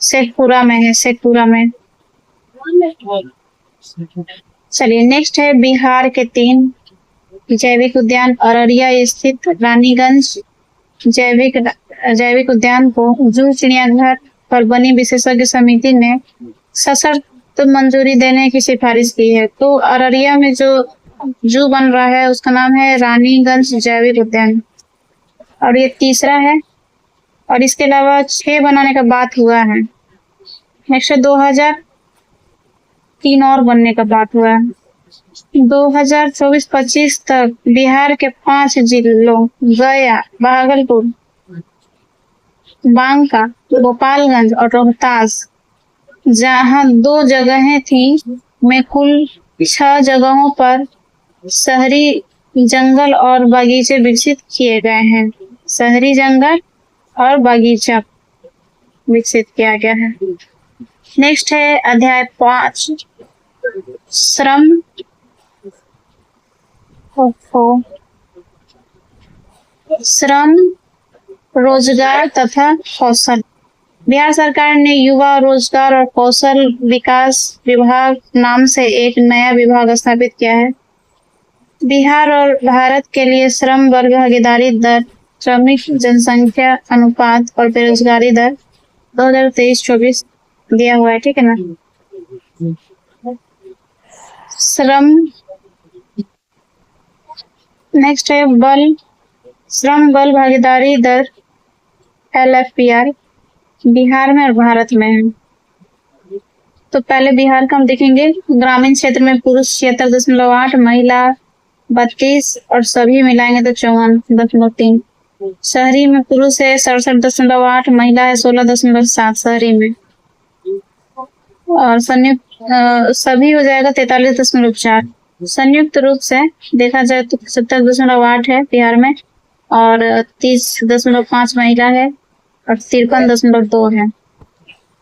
शेखपुरा में है। शेखपुरा में। चलिए नेक्स्ट है बिहार के 3 जैविक उद्यान। अररिया स्थित रानीगंज जैविक उद्यान को जू चिड़ियाघर पर बनी विशेषज्ञ समिति ने सशर्त मंजूरी देने की सिफारिश की है। तो अररिया में जो जू बन रहा है उसका नाम है रानीगंज जैविक उद्यान और ये तीसरा है और इसके अलावा 6 बनाने का बात हुआ है। नेक्स्ट 2003 और बनने का बात हुआ है। 2024-25 तक बिहार के 5 जिलों गया, भागलपुर, बांका, गोपालगंज और रोहतास जहां 2 जगहें थी में कुल 6 जगहों पर शहरी जंगल और बागीचे विकसित किए गए हैं। शहरी जंगल और बागीचा विकसित किया गया है। नेक्स्ट है अध्याय 5 श्रम रोजगार तथा कौशल। बिहार सरकार ने युवा रोजगार और कौशल विकास विभाग नाम से एक नया विभाग स्थापित किया है। बिहार और भारत के लिए श्रम वर्ग भागीदारी दर, श्रमिक जनसंख्या अनुपात और बेरोजगारी दर 2023-24 दिया हुआ है। ठीक है ना। नेक्स्ट है श्रम बल भागीदारी दर LFPR बिहार में और भारत में है। तो पहले बिहार का हम देखेंगे। ग्रामीण क्षेत्र में पुरुष 76.8, महिला 32 और सभी मिलाएंगे तो 54.3। शहरी में पुरुष है 67.8, महिला है 16.7 शहरी में और संयुक्त सभी हो जाएगा 43.4। संयुक्त रूप से देखा जाए तो 70.8 है बिहार में और 30.5 महिला है और 53.2 है।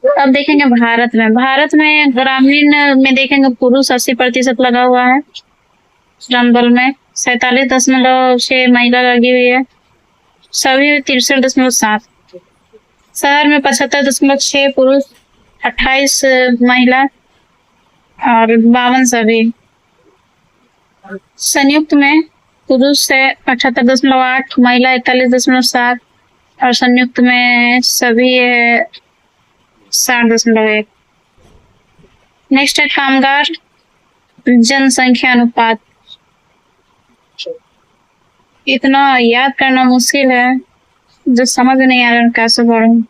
अब देखेंगे भारत में। भारत में ग्रामीण में देखेंगे पुरुष 80% लगा हुआ है श्रम बल में, 47.6 महिला लगी हुई है, सभी 63.7। शहर में 75.6 पुरुष, 28 महिला और 52 सभी। संयुक्त में पुरुष है 78.8, महिला 41.7 और संयुक्त में सभी है 60.1। नेक्स्ट है कामगार जनसंख्या अनुपात। इतना याद करना मुश्किल है, जो समझ नहीं आ रहा है कैसे पढ़ूं।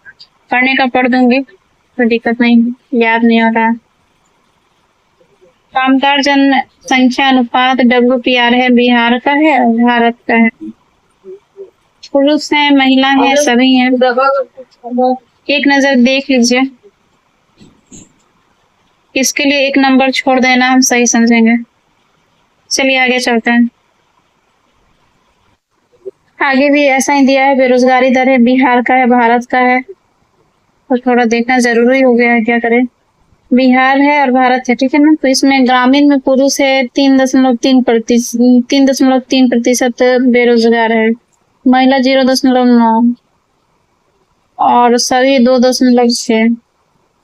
पढ़ने का पढ़ दूंगी, कोई दिक्कत नहीं, याद नहीं हो रहा। कामगार जनसंख्या अनुपात WPR है, बिहार का है और भारत का है। पुरुष है, महिला है, सभी हैं। एक नजर देख लीजिए, इसके लिए एक नंबर छोड़ देना, हम सही समझेंगे। चलिए आगे चलते हैं। आगे भी ऐसा ही दिया है, बेरोजगारी दर है, बिहार का है, भारत का है, और थोड़ा देखना जरूरी हो गया है, क्या करें। बिहार है और भारत है, ठीक है ना। तो इसमें ग्रामीण में पुरुष है 3.3% बेरोजगार है, महिला 0.9 और सभी 2.6।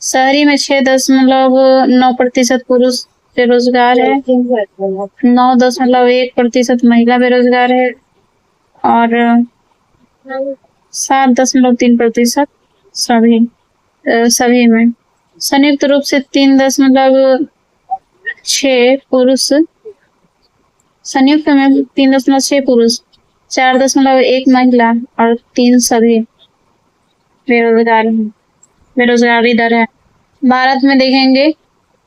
शहरी में 6.9% पुरुष बेरोजगार है, 9.1% महिला बेरोजगार है और 7.3% सभी में। संयुक्त रूप से 3.6 पुरुष, संयुक्त में 3.6 पुरुष, 4.1 महिला और 3 सभी बेरोजगारी दर है। भारत में देखेंगे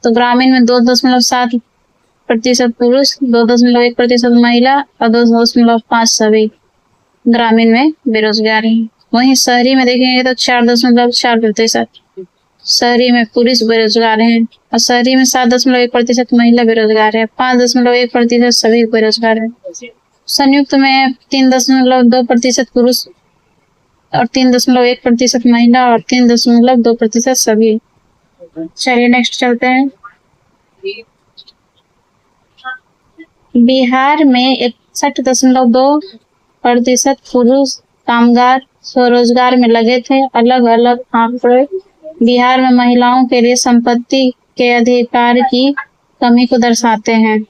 तो ग्रामीण में 2.7% पुरुष, 2.1% महिला और 2.5 सभी ग्रामीण में बेरोजगार हैं। वहीं शहरी में देखेंगे तो 4.4% शहरी में पुरुष बेरोजगार हैं और शहरी में 7.1% महिला बेरोजगार है, 5.1% सभी बेरोजगार है। संयुक्त में 3.2% पुरुष और 3.1% महिला और 3.2% सभी। चलिए नेक्स्ट चलते हैं। बिहार में 61.2% पुरुष कामगार स्वरोजगार में लगे थे। अलग अलग आंकड़े बिहार में महिलाओं के लिए संपत्ति के अधिकार की कमी को दर्शाते हैं।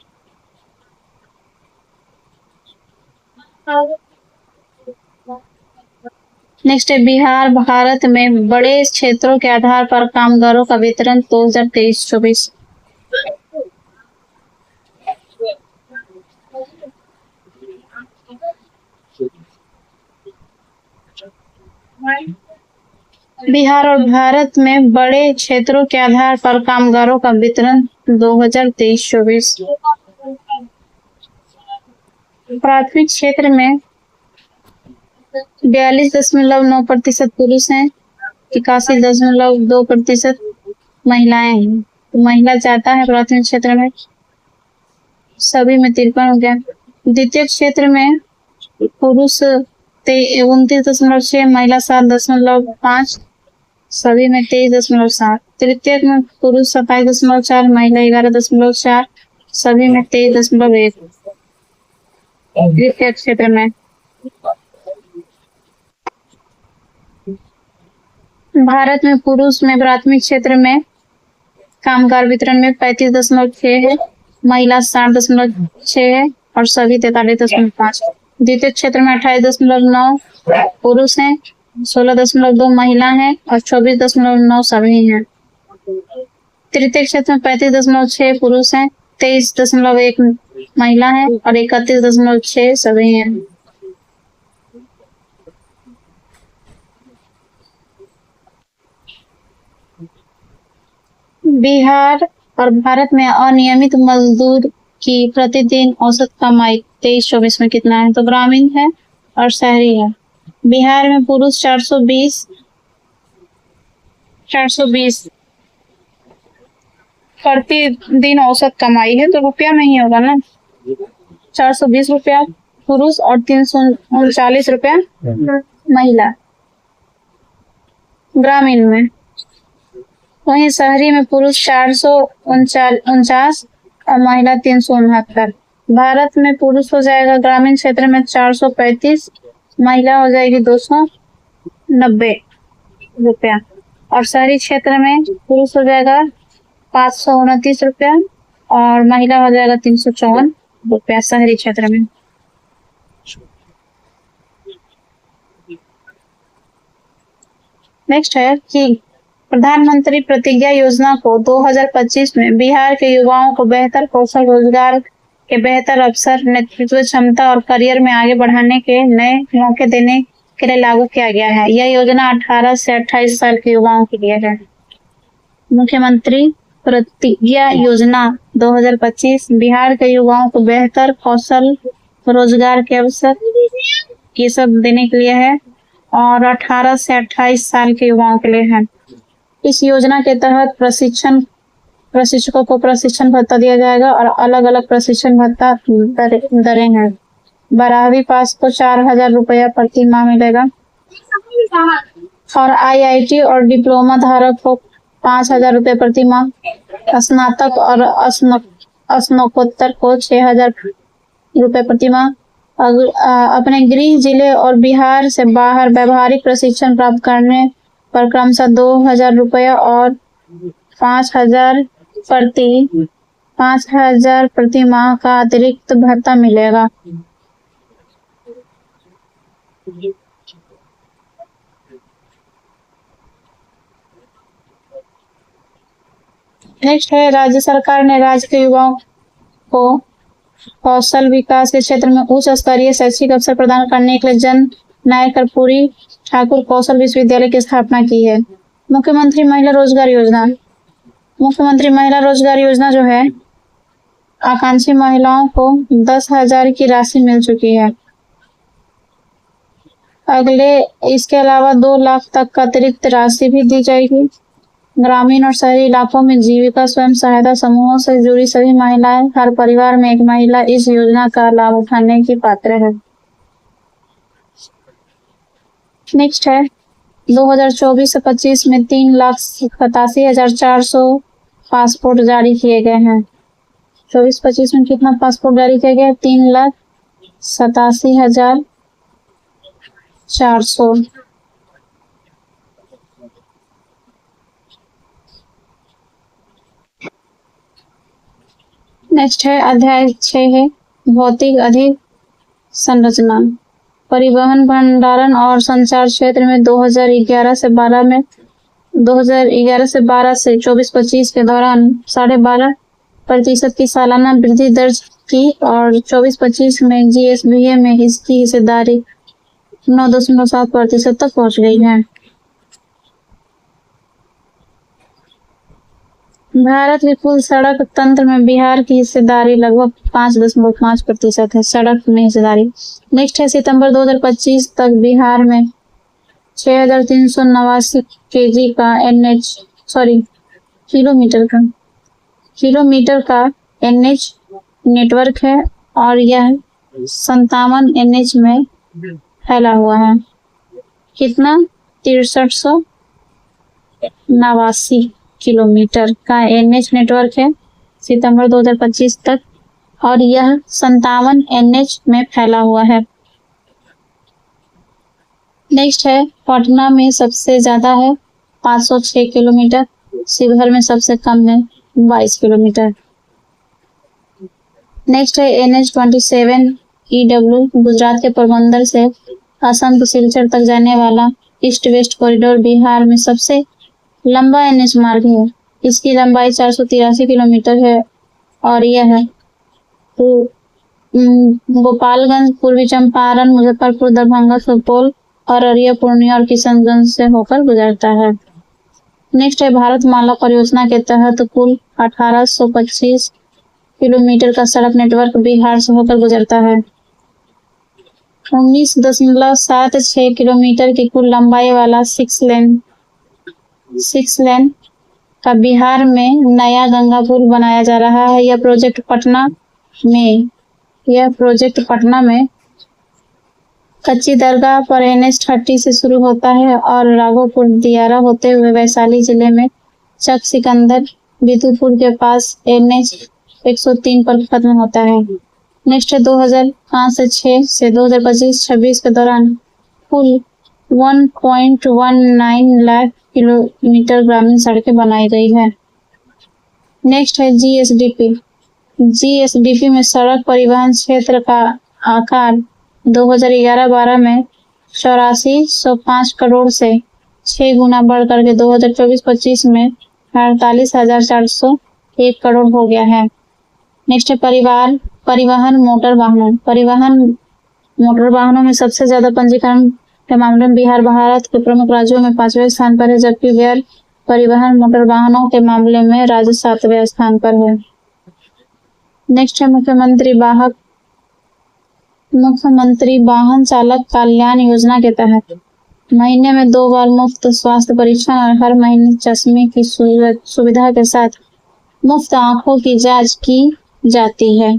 नेक्स्ट है बिहार भारत में बड़े क्षेत्रों के आधार पर कामगारों का वितरण 2023-24। बिहार और भारत में बड़े क्षेत्रों के आधार पर कामगारों का वितरण 2023-24। प्राथमिक क्षेत्र में 42.9% पुरुष हैं, 81.2% महिलाएं हैं। तो महिला ज्यादा है प्राथमिक क्षेत्र में, सभी में 53 हो गया। द्वितीय क्षेत्र में पुरुष 29.6, महिला 7.5, सभी में 23.7। तृतीय में पुरुष 27.4, महिला 11.4, सभी में 23.1। द्वितीय क्षेत्र में भारत में पुरुष में प्राथमिक क्षेत्र में कामगार वितरण में 35.6 है, महिला 60.6 है और सभी 43.5। द्वितीय क्षेत्र में 28.9 पुरुष हैं, 16.2 महिला हैं और 24.9 सभी हैं। तृतीय क्षेत्र में 35.6 पुरुष हैं, 23.1 महिला है और 31.6 सभी हैं। बिहार और भारत में अनियमित मजदूर की प्रतिदिन औसत कमाई 23-24 में कितना है? तो ग्रामीण है और शहरी है। बिहार में पुरुष 420 प्रतिदिन औसत कमाई है, तो रुपया में ही होगा ना। 420 रुपया पुरुष और 339 रुपया महिला ग्रामीण में। वहीं शहरी में पुरुष 449 और महिला 369, भारत में पुरुष हो जाएगा ग्रामीण क्षेत्र में 435, महिला हो जाएगी 290 रुपया, और शहरी क्षेत्र में पुरुष हो जाएगा 529 रुपया और महिला हो जाएगा 354 रुपया शहरी क्षेत्र में। नेक्स्ट है कि प्रधानमंत्री प्रतिज्ञा योजना को 2025 में बिहार के युवाओं को बेहतर कौशल, रोजगार के बेहतर अवसर, नेतृत्व क्षमता और करियर में आगे बढ़ाने के नए मौके देने के लिए लागू किया गया है। यह योजना 18 से 28 साल के युवाओं के लिए है। मुख्यमंत्री प्रतिज्ञा योजना 2025 बिहार के युवाओं को बेहतर कौशल, रोजगार के अवसर ये सब देने के लिए है और 18 से 28 साल के युवाओं के लिए है। इस योजना के तहत प्रशिक्षकों को प्रशिक्षण भत्ता दिया जाएगा और अलग अलग प्रशिक्षण भत्ता दरें हैं। 12वीं पास को 4,000 रुपया प्रति माह मिलेगा और IIT और डिप्लोमा धारक को 5,000 रुपये प्रति माह, स्नातक और स्नातकोत्तर को 6,000 रुपये प्रति माह। अपने गृह जिले और बिहार से बाहर व्यावहारिक प्रशिक्षण प्राप्त करने पर क्रमशः 2,000 रुपया और 5,000 प्रति माह का अतिरिक्त भत्ता मिलेगा। नेक्स्ट है, राज्य सरकार ने राज्य के युवाओं को कौशल विकास के क्षेत्र में उच्च स्तरीय शैक्षिक अवसर प्रदान करने के लिए जन नायक कर्पूरी ठाकुर कौशल विश्वविद्यालय की स्थापना की है। मुख्यमंत्री महिला रोजगार योजना जो है, आकांक्षी महिलाओं को 10,000 की राशि मिल चुकी है। इसके अलावा 2 लाख तक का अतिरिक्त राशि भी दी जाएगी। ग्रामीण और शहरी इलाकों में जीविका स्वयं सहायता समूहों से जुड़ी सभी महिलाएं, हर परिवार में एक महिला इस योजना का लाभ उठाने की पात्र है। नेक्स्ट है, 2024 से 25 में 3,87,400 पासपोर्ट जारी किए गए हैं। 24-25 में कितना पासपोर्ट जारी किया गया? 3,87,400। नेक्स्ट है, अध्याय 6 है भौतिक अधिसंरचना। परिवहन, भंडारण और संचार क्षेत्र में 2011 से 12 से 24-25 के दौरान 12.5% की सालाना वृद्धि दर्ज की और 24-25 में GSBA में इसकी हिस्सेदारी 9.7% तक पहुंच गई है। भारत के कुल सड़क तंत्र में बिहार की हिस्सेदारी लगभग 5.5% है, सड़क में हिस्सेदारी। नेक्स्ट है, सितंबर 2025 तक बिहार में 6,389 किलोमीटर का NH नेटवर्क है और यह 57 NH में फैला हुआ है। कितना? 6389 किलोमीटर का NH नेटवर्क है सितंबर 2025 तक और यह 57 NH में फैला हुआ है। नेक्स्ट है, पटना में सबसे ज्यादा है 506 किलोमीटर, शिवहर में सबसे कम है 22 किलोमीटर। नेक्स्ट है, NH-27 EW गुजरात के पोरबंदर से असम के सिलचर तक जाने वाला ईस्ट वेस्ट कॉरिडोर बिहार में सबसे लंबा NH मार्ग है। इसकी लंबाई 483 किलोमीटर है और यह है गोपालगंज, पूर्वी चंपारण, मुजफ्फरपुर, दरभंगा, सुपौल, अररिया, पूर्णिया और किशनगंज से होकर गुजरता है। नेक्स्ट है, भारतमाला परियोजना के तहत कुल 1825 किलोमीटर का सड़क नेटवर्क बिहार से होकर गुजरता है। 19.76 किलोमीटर की कुल लंबाई वाला 6 लेन का बिहार में नया गंगा पुल बनाया जा रहा है। यह प्रोजेक्ट पटना में कच्ची दरगाह पर NH-30 से शुरू होता है और राघोपुर दियारा होते हुए वैशाली जिले में चक सिकंदर बिदुपुर के पास NH-103 पर खत्म होता है। नेक्स्ट है 2005 से 6 से 2025-26 के दौरान कुल 1.19 लाख किलोमीटर ग्रामीण सड़कें बनाई गई है। नेक्स्ट है जीएसडीपी। जीएसडीपी में सड़क परिवहन क्षेत्र का आकार 2011-12 में 8405 करोड़ से 6 गुना बढ़ करके 2024-25 में 48,401 करोड़ हो गया है। नेक्स्ट है परिवहन मोटर वाहनों। परिवहन मोटर वाहनों में सबसे ज्यादा पंजीकरण के मामले में बिहार भारत के प्रमुख राज्यों में 5वें स्थान पर है, जबकि गैर परिवहन मोटर वाहनों के मामले में राज्य 7वें स्थान पर है। नेक्स्ट है मुख्यमंत्री वाहन चालक कल्याण योजना के तहत महीने में 2 बार मुफ्त स्वास्थ्य परीक्षण और हर महीने चश्मे की सुविधा के साथ मुफ्त आंखों की जांच की जाती है।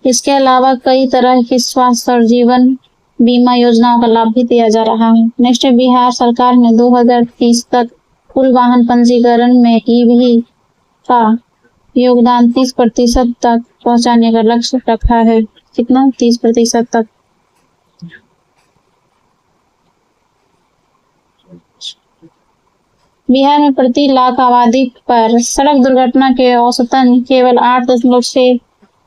इसके अलावा कई तरह की स्वास्थ्य और जीवन बीमा योजनाओं का लाभ भी दिया जा रहा है। नेक्स्ट है बिहार सरकार ने 2030 तक कुल वाहन पंजीकरण में ईवी का योगदान 30% तक पहुंचाने का लक्ष्य रखा है। कितना? 30% तक। बिहार में प्रति लाख आबादी पर सड़क दुर्घटना के औसतन केवल 8.6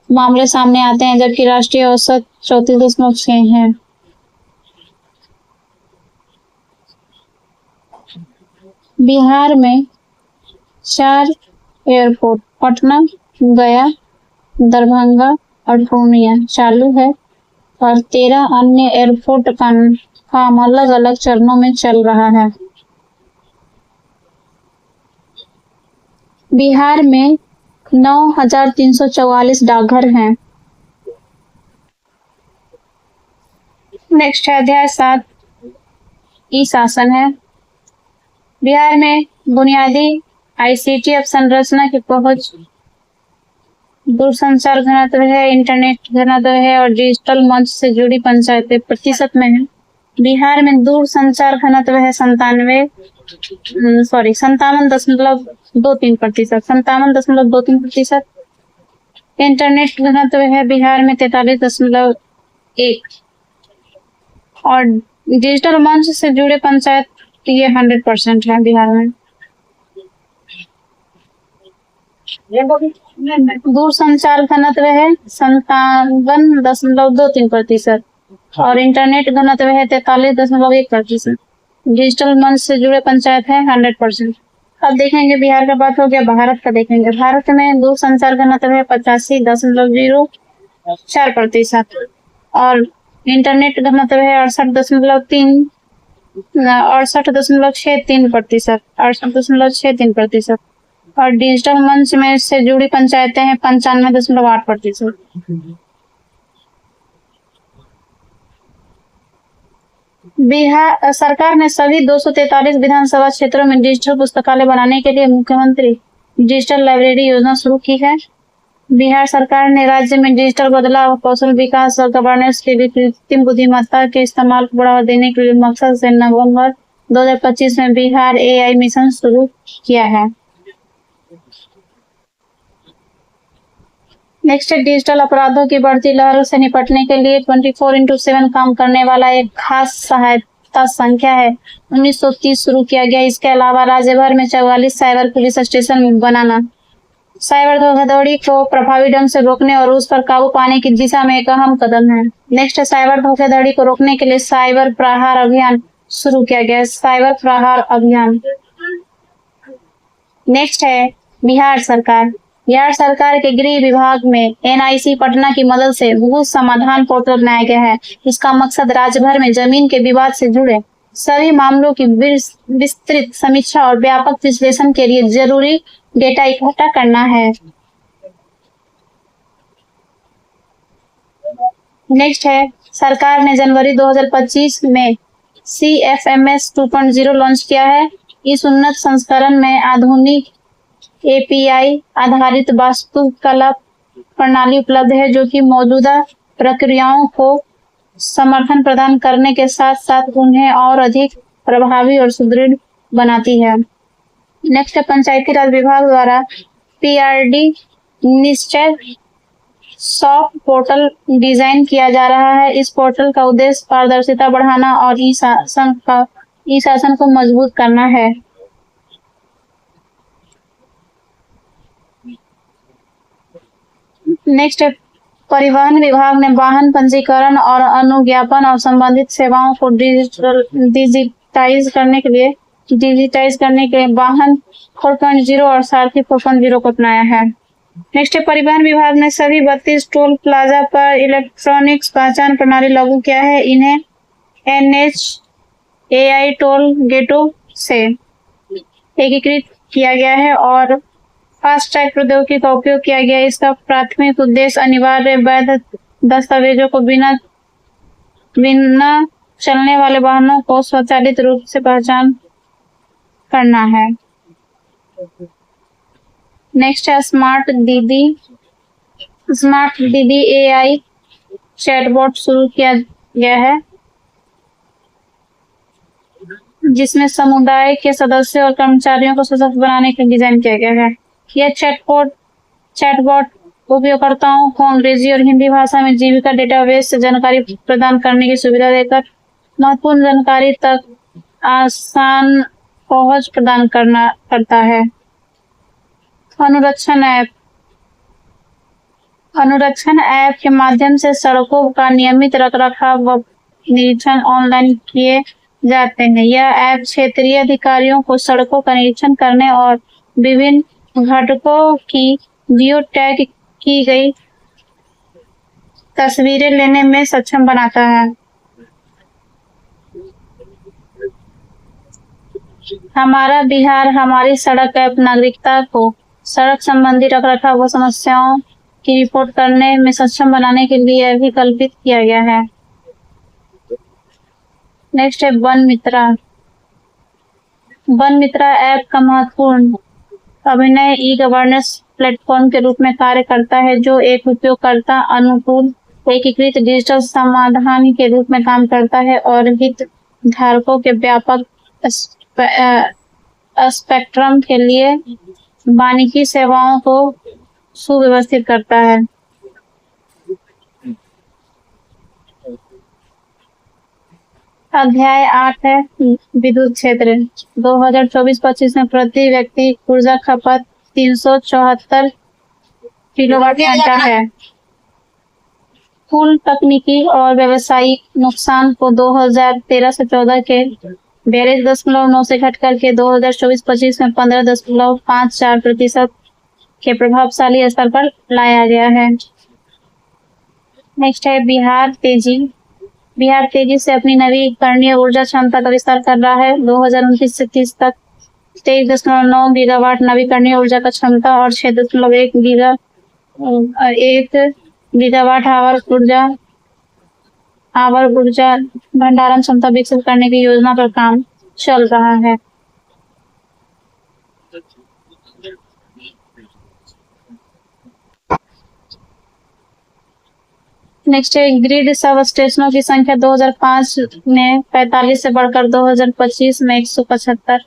मामले सामने आते हैं, जबकि राष्ट्रीय औसत 34.6 है। बिहार में 4 एयरपोर्ट पटना, गया, दरभंगा और पूर्णिया चालू है और 13 अन्य एयरपोर्ट का काम अलग अलग चरणों में चल रहा है। बिहार में 9,344 डाकघर हैं। नेक्स्ट है अध्याय 7 ई शासन है। बिहार में बुनियादी आईसीटी अवसंरचना की पहुंच, दूरसंचार घनत्व है, इंटरनेट घनत्व है और डिजिटल मंच से जुड़ी पंचायतें प्रतिशत में है। बिहार में दूरसंचार घनत्व है 57.23%। इंटरनेट घनत्व है बिहार में 43.1 और डिजिटल मंच से जुड़े पंचायत ये 100% है बिहार में। दूरसंचार घनत्व है 57.23% और इंटरनेट घनत्व है 43.1%। डिजिटल मंच से जुड़े पंचायत है 100%। अब देखेंगे बिहार का बात हो गया, भारत का देखेंगे। भारत में दूरसंचार घनत्व है 85.04% और इंटरनेट घनत्व है 68.63% और डिजिटल मंच में से जुड़ी पंचायतें हैं 95.8%। बिहार सरकार ने सभी 243 विधानसभा क्षेत्रों में डिजिटल पुस्तकालय बनाने के लिए मुख्यमंत्री डिजिटल लाइब्रेरी योजना शुरू की है। बिहार सरकार ने राज्य में डिजिटल बदलाव, कौशल विकास और गवर्नेंस के लिए कृत्रिम बुद्धिमत्ता के इस्तेमाल को बढ़ावा देने के लिए मकसद से नवंबर 2025 में बिहार एआई मिशन शुरू किया है। नेक्स्ट डिजिटल अपराधों की बढ़ती लहर से निपटने के लिए 24/7 काम करने वाला एक खास सहायता संख्या है 1930 शुरू किया गया। इसके अलावा राज्य भर में 44 साइबर पुलिस स्टेशन बनाना साइबर धोखाधड़ी को प्रभावी ढंग से रोकने और उस पर काबू पाने की दिशा में एक अहम कदम है। नेक्स्ट साइबर धोखाधड़ी को रोकने के लिए साइबर प्रहार अभियान शुरू किया गया। साइबर प्रहार अभियान। नेक्स्ट है बिहार सरकार। बिहार सरकार के गृह विभाग में एनआईसी पटना की मदद से भू समाधान पोर्टल बनाया गया है। इसका मकसद राज्य भर में जमीन के विवाद से जुड़े सभी मामलों की विस्तृत समीक्षा और व्यापक विश्लेषण के लिए जरूरी डेटा इकट्ठा करना है। नेक्स्ट है सरकार ने जनवरी 2025 में CFMS 2.0 लॉन्च किया है। इस उन्नत संस्करण में आधुनिक एपीआई आधारित वास्तुकला प्रणाली उपलब्ध है, जो कि मौजूदा प्रक्रियाओं को समर्थन प्रदान करने के साथ साथ उन्हें और अधिक प्रभावी और सुदृढ़ बनाती है। नेक्स्ट पंचायती राज विभाग द्वारा PRD निश्चय सॉफ्ट पोर्टल डिजाइन किया जा रहा है। इस पोर्टल का उद्देश्य पारदर्शिता बढ़ाना और ई शासन को मजबूत करना है। नेक्स्ट है, परिवहन विभाग ने वाहन पंजीकरण और अनुज्ञापन और संबंधित सेवाओं को डिजिटाइज करने के लिए वाहन 4.0 और सारथी 4.0 को अपनाया है। नेक्स्ट है, परिवहन विभाग ने सभी 32 टोल प्लाजा पर इलेक्ट्रॉनिक्स पहचान प्रणाली लागू किया है। इन्हें NHAI टोल गेटों से एकीकृत किया गया है और फास्ट ट्रैक प्रौद्योगिकी का उपयोग किया गया है। इसका प्राथमिक उद्देश्य अनिवार्य वैध दस्तावेजों को बिना चलने वाले वाहनों को स्वचालित रूप से पहचान करना है। नेक्स्ट है, स्मार्ट दीदी AI चैटबॉट शुरू किया गया है, जिसमें समुदाय के सदस्यों और कर्मचारियों को सशक्त बनाने के लिए डिजाइन किया गया है। यह चैटबॉट उपयोगकर्ताओं को अंग्रेजी और हिंदी भाषा में जीविका डेटाबेस से जानकारी प्रदान करने की सुविधा देकर महत्वपूर्ण जानकारी तक आसान पहुंच प्रदान करता है। अनुरक्षण ऐप के माध्यम से सड़कों का नियमित रखरखाव व निरीक्षण ऑनलाइन किए जाते हैं। यह ऐप क्षेत्रीय अधिकारियों को सड़कों का निरीक्षण करने और विभिन्न घटकों की जियो टैग की गई तस्वीरें लेने में सक्षम बनाता है। हमारा बिहार हमारी सड़क ऐप नागरिकता को सड़क संबंधी रखरखाव व समस्याओं की रिपोर्ट करने में सक्षम बनाने के लिए विकल्पित किया गया है। नेक्स्ट है, वन मित्रा ऐप का महत्वपूर्ण अभिनय ई गवर्नेंस प्लेटफॉर्म के रूप में कार्य करता है, जो एक उपयोगकर्ता अनुकूल एकीकृत डिजिटल समाधान के रूप में काम करता है और हितधारकों के व्यापक स्पेक्ट्रम के लिए वानिकी सेवाओं को सुव्यवस्थित करता है। अध्याय 8 है, विद्युत क्षेत्र। 2024-25 में प्रति व्यक्ति ऊर्जा खपत 374 किलोवाट घंटा है। कुल तकनीकी और व्यावसायिक नुकसान को 2013 से 14 के 42.9 से घट करके 2024-25 में 15.54% के प्रभावशाली स्तर पर लाया गया है। नेक्स्ट है, बिहार तेजी से अपनी नवीकरणीय ऊर्जा क्षमता का विस्तार कर रहा है। 2029 से 30 तक 23.9 गीगावाट नवीकरणीय ऊर्जा का क्षमता और 6.1 गीगावाट आवर ऊर्जा भंडारण क्षमता विकसित करने की योजना पर काम चल रहा है। नेक्स्ट है, ग्रिड सब स्टेशनों की संख्या 2005 में 45 से बढ़कर 2025 में 175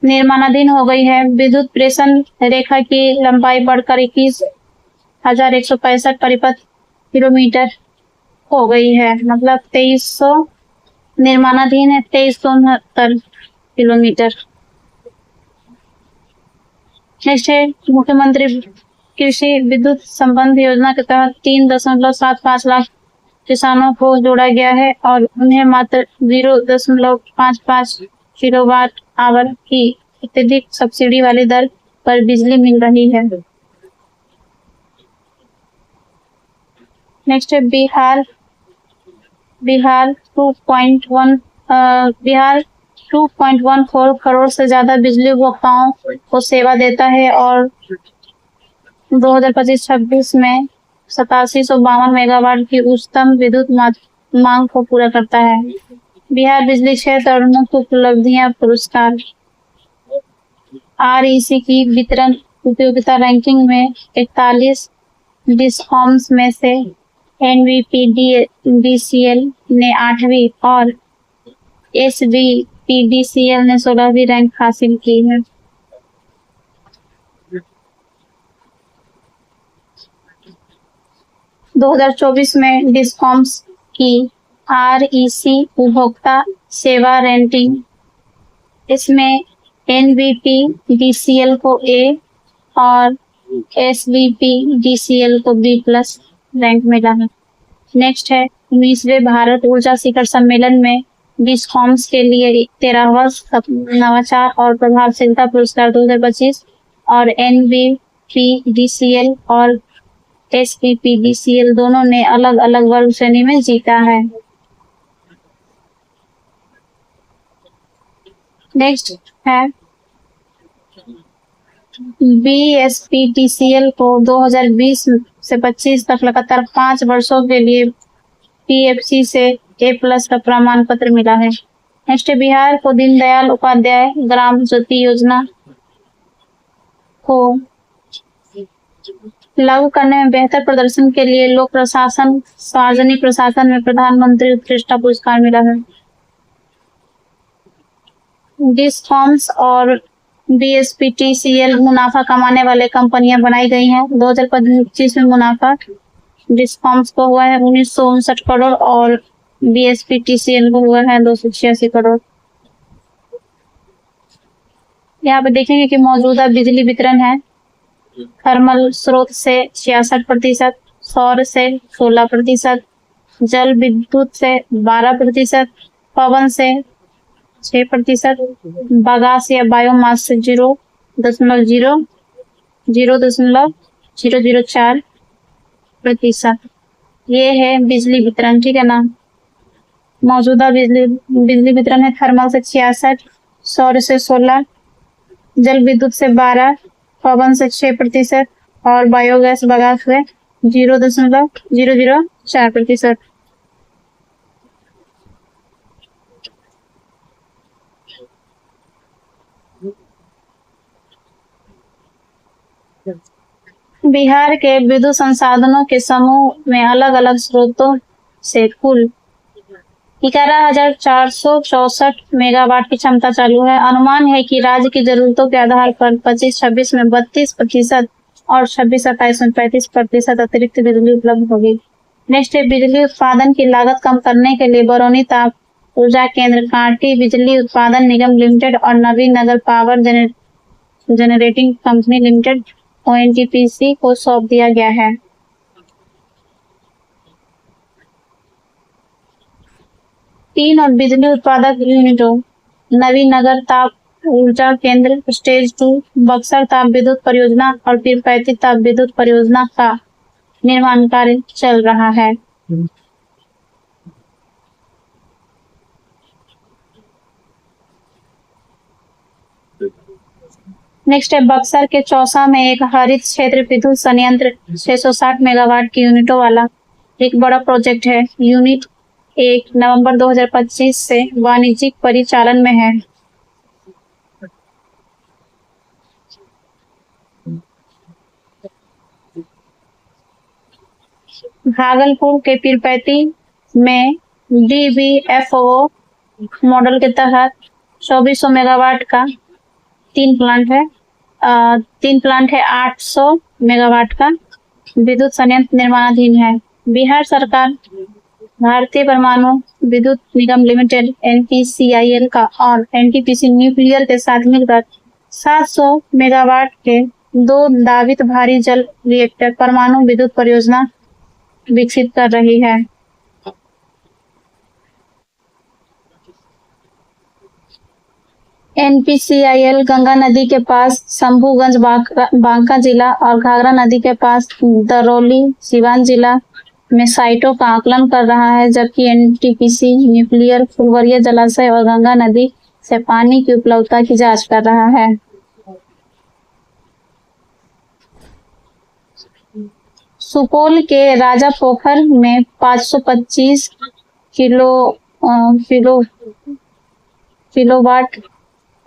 निर्माणाधीन हो गई है। विद्युत प्रेषण रेखा की लंबाई बढ़कर 21,165 परिपथ किलोमीटर हो गई है, मतलब 2300 निर्माणाधीन है, 2369 किलोमीटर। नेक्स्ट है, मुख्यमंत्री कृषि विद्युत संबंध योजना के तहत 3.75 लाख किसानों को जोड़ा गया है और उन्हें मात्र 0.55 किलोवाट आवर की अत्यधिक सब्सिडी वाली दर पर बिजली मिल रही है। नेक्स्ट है, बिहार 2.14 करोड़ से ज्यादा बिजली उपभोक्ताओं को सेवा देता है और 2025-26 में 8752 मेगावाट की उच्चतम विद्युत मांग को पूरा करता है। बिहार बिजली क्षेत्र और मुख्य उपलब्धियां पुरस्कार। REC की वितरण उपयोगिता रैंकिंग में 41 डिस्कॉम्स में से NVPDCL ने 8वीं और SVPDCL ने 16वीं रैंक हासिल की है। 2024 में डिस्कॉम्स की REC उपभोक्ता सेवा रेटिंग, इसमें NVP DCL को A और SVP DCL को B+ रैंक मिला है। नेक्स्ट है 19वें भारत ऊर्जा शिखर सम्मेलन में डिस्कॉम्स के लिए 13वां नवाचार और प्रभावशीलता पुरस्कार 2025 और NVP DCL और SVP DCL दोनों ने अलग अलग वर्ग श्रेणी में जीता है। नेक्स्ट है BSPTCL को 2020 से 25 तक लगातार 5 वर्षों के लिए PFC से A+ का प्रमाण पत्र मिला है। नेक्स्ट बिहार को दीनदयाल उपाध्याय ग्राम ज्योति योजना को लागू करने में बेहतर प्रदर्शन के लिए लोक प्रशासन सार्वजनिक प्रशासन में प्रधानमंत्री उत्कृष्टता पुरस्कार मिला है। डिस्कॉम्स और BSPTCL मुनाफा कमाने वाले कंपनियां बनाई गई हैं। 2025 में मुनाफा डिस्कॉम्स को हुआ है 1959 करोड़ और BSPTCL को हुआ है 286 करोड़। यहाँ पे देखेंगे कि मौजूदा बिजली वितरण है थर्मल स्रोत से 66%, सौर से 16%, जल विद्युत से 12%, पवन से 6%, बागास या बायोमास से 0.004%। ये है बिजली वितरण, ठीक है ना। मौजूदा बिजली वितरण है थर्मल से 66, सौर से 16, जल विद्युत से 12, पवन से 6% और बायोगैस बागास से 0.004%। बिहार के विद्युत संसाधनों के समूह में अलग अलग स्रोतों से कुल 11,464 मेगावाट की क्षमता चालू है। अनुमान है कि राज्य की जरूरतों के आधार पर 25-26 में 32% और 26-27 में 35% अतिरिक्त बिजली उपलब्ध होगी। नेक्स्ट है बिजली उत्पादन की लागत कम करने के लिए बरौनी ताप ऊर्जा केंद्र, कांटी बिजली उत्पादन निगम लिमिटेड और Nabinagar power generating company limited ONGC को सौंप दिया गया है। तीन और बिजली उत्पादक यूनिटों नवीनगर ताप ऊर्जा केंद्र स्टेज 2, बक्सर ताप विद्युत परियोजना और पीरपैंती ताप विद्युत परियोजना का निर्माण कार्य चल रहा है। नेक्स्ट है बक्सर के चौसा में एक हरित क्षेत्र विद्युत संयंत्र 660 मेगावाट की यूनिटों वाला एक बड़ा प्रोजेक्ट है। यूनिट 1 नवंबर 2025 से वाणिज्यिक परिचालन में है। भागलपुर के पीरपैंती में DBFO मॉडल के तहत 2400 मेगावाट का तीन प्लांट है 800 मेगावाट का विद्युत संयंत्र निर्माणाधीन है। बिहार सरकार भारतीय परमाणु विद्युत निगम लिमिटेड NPCIL का और NTPC न्यूक्लियर के साथ मिलकर 700 मेगावाट के 2 दावित भारी जल रिएक्टर परमाणु विद्युत परियोजना विकसित कर रही है। NPCIL गंगा नदी के पास शंभूगंज बांका जिला और घाघरा नदी के पास दरौली सिवान जिला में साइटों का आकलन कर रहा है, जबकि NTPC न्यूक्लियर फुलवरिया जलाशय और गंगा नदी से पानी की उपलब्धता की जांच कर रहा है। सुपौल के राजापोखर में 525 किलोवाट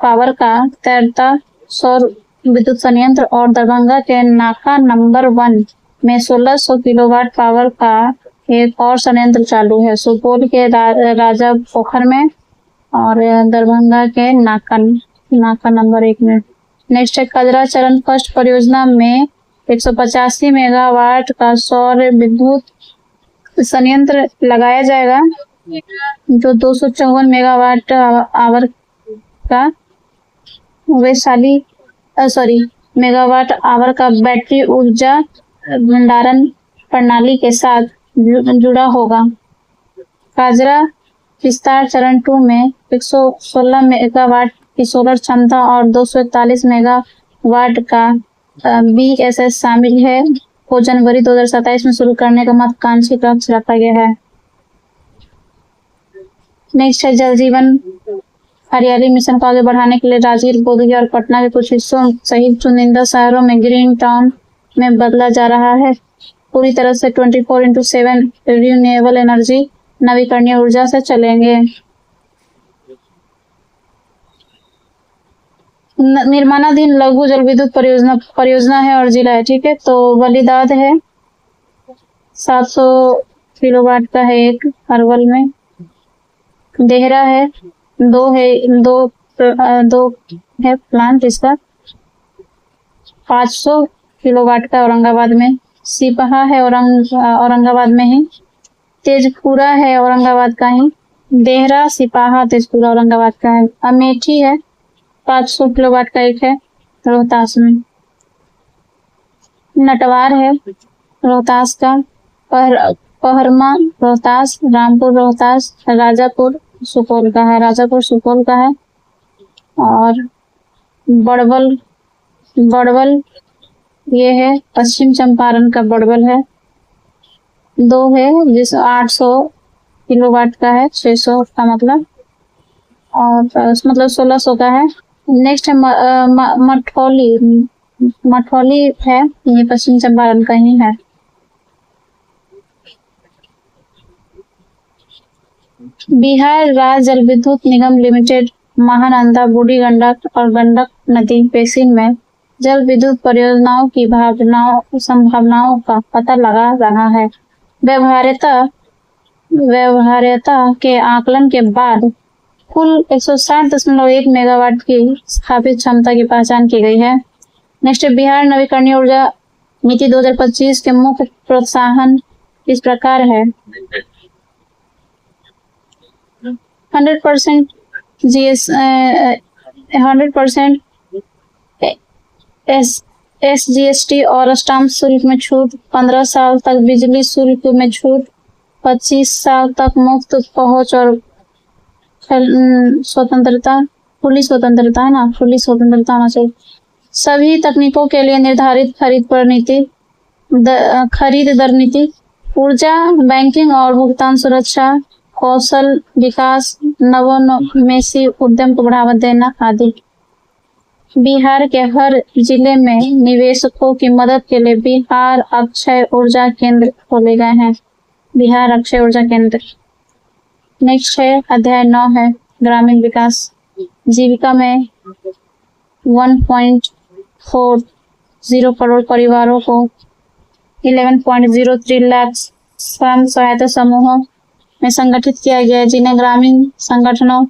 पावर का तैरता सौर विद्युत संयंत्र और दरभंगा के नाका नंबर 1 में 1600 किलोवाट पावर का एक और संयंत्र चालू है। सुपौल के राजापोखर में और दरभंगा के नाका नंबर 1 में। नेक्स्ट है कजरा चरण फर्स्ट परियोजना में 185 मेगावाट का सौर विद्युत संयंत्र लगाया जाएगा जो 254 मेगावाट आवर का वैशाली मेगावाट आवर का बैटरी ऊर्जा भंडारण प्रणाली के साथ जुड़ा होगा। काजरा विस्तार चरण 2 में 116 मेगावाट की सोलर क्षमता और 241 मेगावाट का BESS शामिल है को जनवरी 2027 में शुरू करने का महत्वाकांक्षी लक्ष्य रखा गया है। नेक्स्ट है जल जीवन हरियाली मिशन को आगे बढ़ाने के लिए राजगीर, बोधगया और पटना के कुछ हिस्सों सहित चुनिंदा शहरों में ग्रीन टाउन में बदला जा रहा है। पूरी तरह से 24/7 रिन्यूएबल एनर्जी नवीकरणीय ऊर्जा से चलेंगे। निर्माणाधीन लघु जल विद्युत परियोजना है और जिला है, ठीक है। तो बलिदाद है 700 किलोवाट का है एक अरवल में। देहरा है दो है प्लांट इसका 500 किलोवाट का औरंगाबाद में। सिपहा है औरंगाबाद में ही। तेजपुरा है औरंगाबाद का ही। देहरा, सिपाहा, तेजपुरा औरंगाबाद का है। अमेठी है 500 किलोवाट का एक है रोहतास में। नटवार है रोहतास का। पहरमा रोहतास, रामपुर रोहतास, राजापुर सुपौल का है। राजापुर सुपौल का है। और बड़वल ये है पश्चिम चंपारण का बड़वल है। दो है जिस 800 किलोवाट का है, 600 का मतलब, और मतलब 1600 का है। नेक्स्ट है मठौली है, ये पश्चिम चंपारण का ही है। बिहार राज्य जल विद्युत निगम लिमिटेड महानंदा, बूढ़ी गंडक और गंडक नदी बेसिन में जल विद्युत परियोजनाओं की संभावनाओं का पता लगा रहा है। व्यवहार्यता के आकलन के बाद कुल 160.1 मेगावाट की स्थापित क्षमता की पहचान की गई है। नेक्स्ट बिहार नवीकरणीय ऊर्जा नीति 2025 के मुख्य प्रोत्साहन इस प्रकार है। 100% SGST और स्टाम्प शुल्क में छूट, 15 साल तक बिजली शुल्क में छूट, 25 साल तक मुफ्त पहुंच और खुली स्वतंत्रता होना चाहिए। सभी तकनीकों के लिए निर्धारित खरीद दर नीति, ऊर्जा, बैंकिंग और भुगतान सुरक्षा, कौशल विकास, नवोन्मेषी उद्यम को बढ़ावा देना आदि। बिहार के हर जिले में निवेशकों की मदद के लिए बिहार अक्षय ऊर्जा केंद्र खोले गए हैं। बिहार अक्षय ऊर्जा केंद्र। नेक्स्ट है अध्याय 9 है ग्रामीण विकास। जीविका में 1.40 करोड़ परिवारों को 11.03 लाख स्वयं सहायता समूहों में संगठित किया गया है, जिन्हें ग्रामीण संगठनों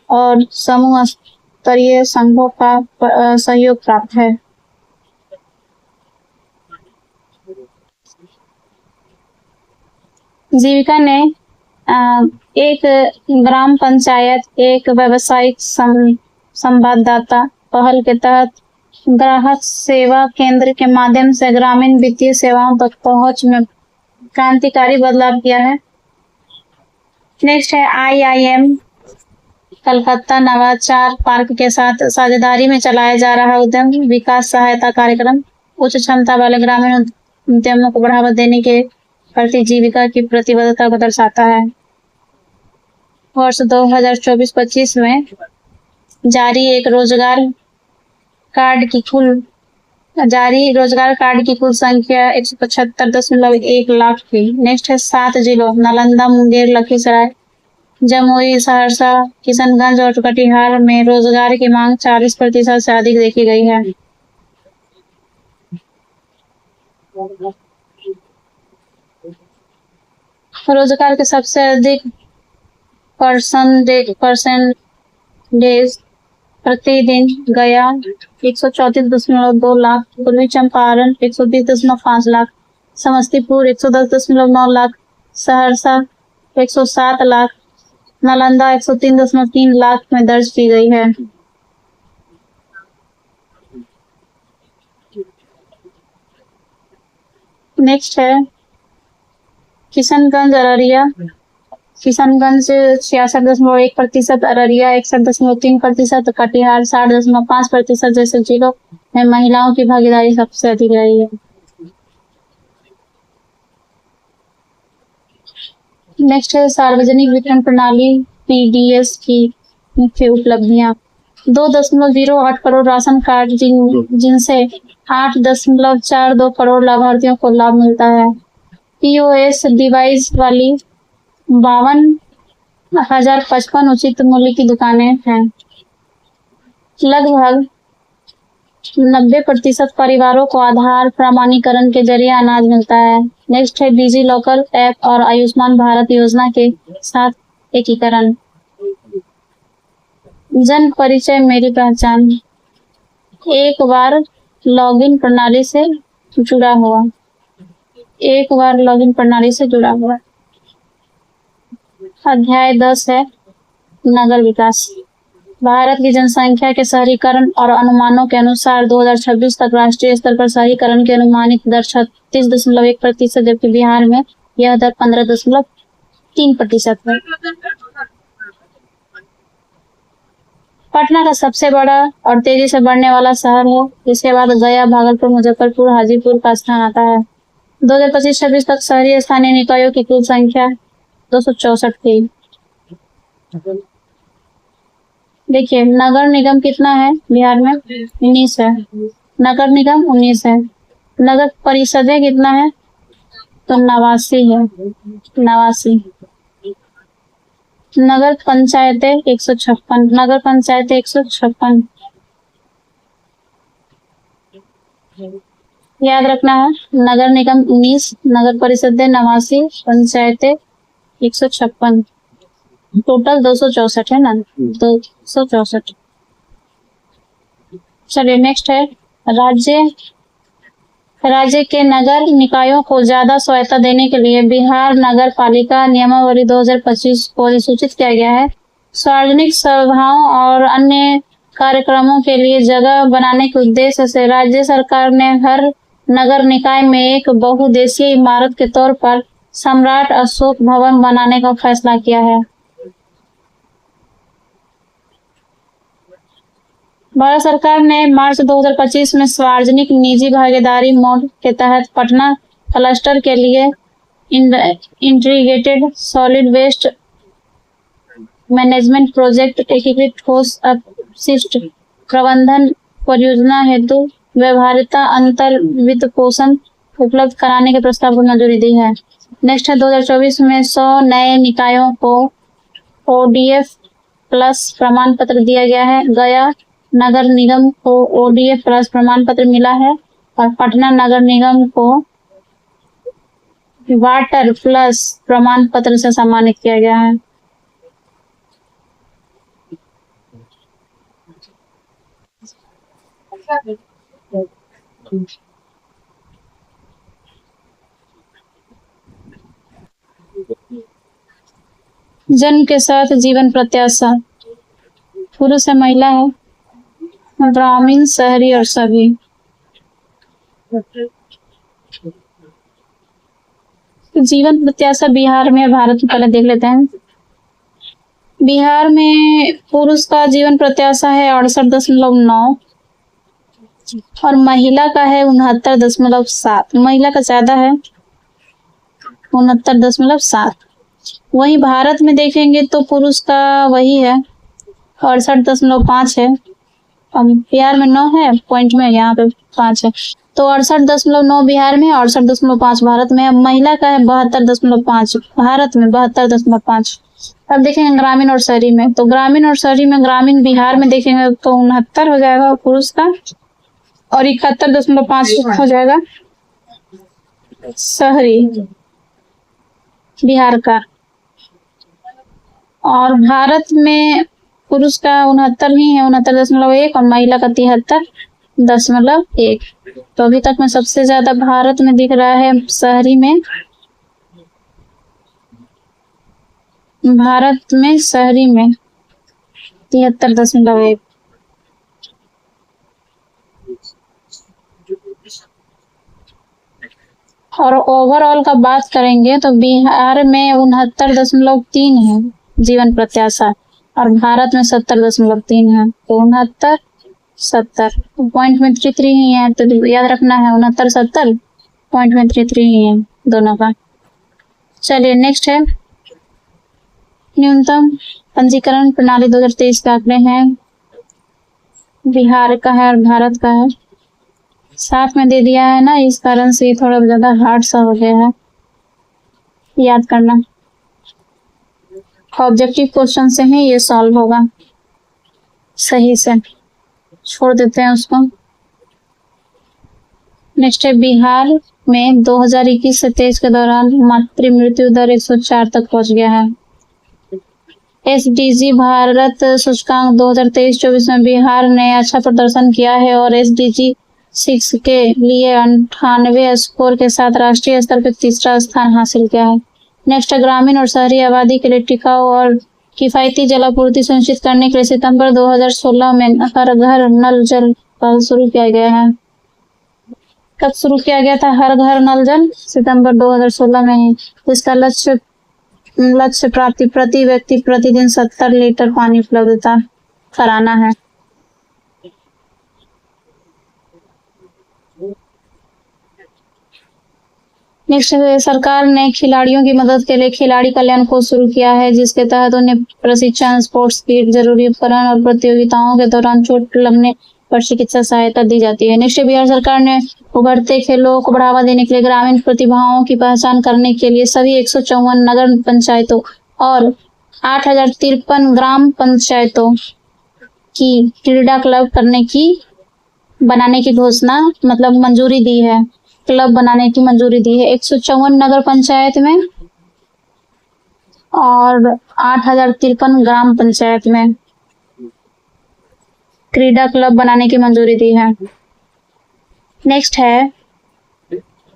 और समूह स्तरीय संघों का सहयोग प्राप्त है। जीविका ने एक ग्राम पंचायत, एक व्यावसायिक संवाददाता पहल के तहत ग्राहक सेवा केंद्र के माध्यम से ग्रामीण वित्तीय सेवाओं तक पहुंच में क्रांतिकारी बदलाव किया है। नेक्स्ट है IIM कलकत्ता नवाचार पार्क के साथ साझेदारी में चलाया जा रहा उद्यम विकास सहायता कार्यक्रम उच्च क्षमता वाले ग्रामीण उद्यमों को बढ़ावा देने के प्रति जीविका की प्रतिबद्धता को दर्शाता है। वर्ष 2024-25 में जारी रोजगार कार्ड की कुल संख्या 175.1 लाख थी। नेक्स्ट है 7 जिलों नालंदा, मुंगेर, लखीसराय, जमुई, सहरसा, किशनगंज और कटिहार में रोजगार की मांग 40% से अधिक देखी गई है। रोजगार के सबसे अधिक परसेंटेज प्रतिदिन गया 134.2 लाख, पूर्वी चंपारण 120.5 लाख, समस्तीपुर 110.9 लाख, सहरसा 107 लाख, नालंदा 103.3 लाख में दर्ज की गई है। नेक्स्ट है किशनगंज अररिया। किशनगंज 66.1%, अररिया 61.3%, कटिहार 60.5% जैसे जिलों में महिलाओं की भागीदारी सबसे अधिक रही है। नेक्स्ट है सार्वजनिक वितरण प्रणाली पीडीएस की मुख्य उपलब्धियां। 2.08 करोड़ राशन कार्ड जिनसे 8.42 करोड़ लाभार्थियों को लाभ मिलता है। पीओएस डिवाइस वाली 52,055 उचित मूल्य की दुकानें हैं। लगभग 90% परिवारों को आधार प्रमाणीकरण के जरिए अनाज मिलता है। नेक्स्ट है डिजी लॉकर ऐप और आयुष्मान भारत योजना के साथ एकीकरण। जन परिचय मेरी पहचान एक बार लॉगिन प्रणाली से जुड़ा हुआ। अध्याय 10 है नगर विकास। भारत की जनसंख्या के शहरीकरण और अनुमानों के अनुसार 2026 तक राष्ट्रीय स्तर पर शहरीकरण की अनुमानित दर 36.1%, जबकि बिहार में यह दर 15.3% है। पटना का सबसे बड़ा और तेजी से बढ़ने वाला शहर है। इसके बाद गया, भागलपुर, मुजफ्फरपुर, हाजीपुर का स्थान आता है। 2025-26 तक शहरी स्थानीय निकायों की कुल संख्या 264 थी। देखिए नगर निगम कितना है बिहार में? 19 है। नगर निगम 19 है। नगर परिषदें कितना है? तो 89 है। 89। नगर पंचायतें 156। नगर पंचायतें 156 याद रखना है। नगर निगम 19, नगर परिषदें 89, पंचायतें 156, टोटल 264 है ना, 264। चलिए नेक्स्ट है राज्य के नगर निकायों को ज्यादा स्वायत्ता देने के लिए बिहार नगर पालिका नियमावली 2025 को अधिसूचित किया गया है। सार्वजनिक सभाओं और अन्य कार्यक्रमों के लिए जगह बनाने के उद्देश्य से राज्य सरकार ने हर नगर निकाय में एक बहुउद्देशीय इमारत के तौर पर सम्राट अशोक भवन बनाने का फैसला किया है। भारत सरकार ने मार्च 2025 में सार्वजनिक निजी भागीदारी मोड के तहत पटना क्लस्टर के लिए integrated solid waste management project एकीकृत ठोस अपशिष्ट प्रबंधन परियोजना हेतु व्यवहार्यता अंतर वित्त पोषण उपलब्ध कराने के प्रस्ताव को मंजूरी दी है। नेक्स्ट है 2024 में 100 नए निकायों को ओडीएफ प्लस प्रमाण पत्र दिया गया है। गया नगर निगम को ओडीएफ प्लस प्रमाण पत्र मिला है और पटना नगर निगम को वाटर प्लस प्रमाण पत्र से सम्मानित किया गया है। जन्म के साथ जीवन प्रत्याशा पुरुष है महिला है, ग्रामीण शहरी और सभी। जीवन प्रत्याशा बिहार में भारत में पहले देख लेते हैं। बिहार में पुरुष का जीवन प्रत्याशा है 68.9 और महिला का है 69.7। महिला का ज्यादा है 69.7। वहीं भारत में देखेंगे तो पुरुष का वही है 68.5 है और बिहार में 9 है, पॉइंट में यहाँ पे 5 है, तो 68.9 बिहार में, 68.5 भारत में। महिला का है 72.5 भारत में, 72.5। अब देखेंगे ग्रामीण और शहरी में, तो ग्रामीण और शहरी में ग्रामीण बिहार में देखेंगे तो 69 हो जाएगा पुरुष का और 71.5 हो जाएगा शहरी बिहार का। और भारत में पुरुष का 69 ही है, 69.1 और महिला का 73.1। तो अभी तक में सबसे ज्यादा भारत में दिख रहा है शहरी में भारत में शहरी में 73.1। और ओवरऑल का बात करेंगे तो बिहार में 69.3 है जीवन प्रत्याशा और भारत में 70.3 है। तो 69 70 पॉइंट में 33 ही है, तो याद रखना है 69 70 पॉइंट में 33 ही है दोनों का। चलिए नेक्स्ट है न्यूनतम पंजीकरण प्रणाली 2023 के आंकड़े हैं। बिहार का है और भारत का है, साथ में दे दिया है ना, इस कारण से थोड़ा ज्यादा हार्ड सा हो गया है याद करना। ऑब्जेक्टिव क्वेश्चन से ही ये सॉल्व होगा सही से, छोड़ देते हैं उसको। नेक्स्ट है बिहार में 2021 से 23 के दौरान मातृ मृत्यु दर 104 तक पहुंच गया है। एसडीजी भारत सूचकांक 2023-24 में बिहार ने अच्छा प्रदर्शन किया है और एसडीजी 6 के लिए 98 स्कोर के साथ राष्ट्रीय स्तर पर तीसरा स्थान हासिल किया है। नेक्स्ट है ग्रामीण और शहरी आबादी के लिए टिकाऊ और किफायती जलापूर्ति सुनिश्चित करने के लिए सितंबर 2016 में हर घर नल जल पहल शुरू किया गया है। कब शुरू किया गया था हर घर नल जल? सितंबर 2016 में ही। इसका लक्ष्य प्राप्ति प्रति व्यक्ति प्रतिदिन 70 लीटर पानी उपलब्धता कराना है। नेक्स्ट सरकार ने खिलाड़ियों की मदद के लिए खिलाड़ी कल्याण कोष शुरू किया है, जिसके तहत उन्हें प्रशिक्षण, स्पोर्ट्स किट, जरूरी उपकरण और प्रतियोगिताओं के दौरान चोट लगने पर चिकित्सा सहायता दी जाती है। नेक्स्ट बिहार सरकार ने उभरते खेलों को बढ़ावा देने के लिए ग्रामीण प्रतिभाओं की पहचान करने के लिए सभी 154 नगर पंचायतों और 8053 ग्राम पंचायतों की क्रीड़ा क्लब बनाने की घोषणा मंजूरी दी है। क्लब बनाने की मंजूरी दी है 154 नगर पंचायत में और 8053 ग्राम पंचायत में क्रीड़ा क्लब बनाने की मंजूरी दी है। नेक्स्ट है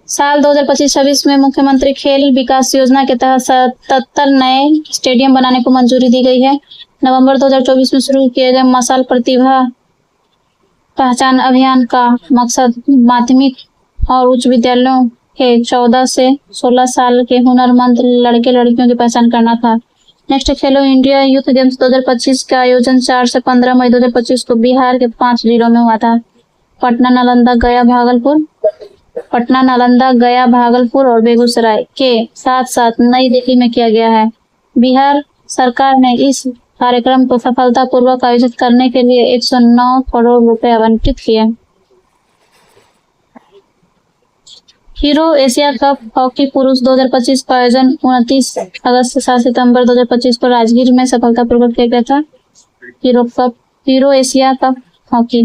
साल 2025-26 में मुख्यमंत्री खेल विकास योजना के तहत 77 नए स्टेडियम बनाने को मंजूरी दी गई है। नवंबर 2024 में शुरू किए गए मशाल प्रतिभा पहचान अभियान का मकसद माध्यमिक और उच्च विद्यालयों के 14 से 16 साल के हुनरमंद लड़के लड़कियों की पहचान करना था। नेक्स्ट खेलो इंडिया यूथ गेम्स 2025 का आयोजन 4 से 15 मई 2025 को बिहार के 5 जिलों में हुआ था। पटना, नालंदा, गया, भागलपुर और बेगूसराय के साथ साथ नई दिल्ली में किया गया है। बिहार सरकार ने इस कार्यक्रम को सफलतापूर्वक आयोजित करने के लिए 109 करोड़ रुपए आवंटित किए। हीरो एशिया कप हॉकी पुरुष 2025 का आयोजन 29 अगस्त से 7 सितंबर 2025 को राजगीर में सफलतापूर्वक किया गया था। Hero Asia cup hockey.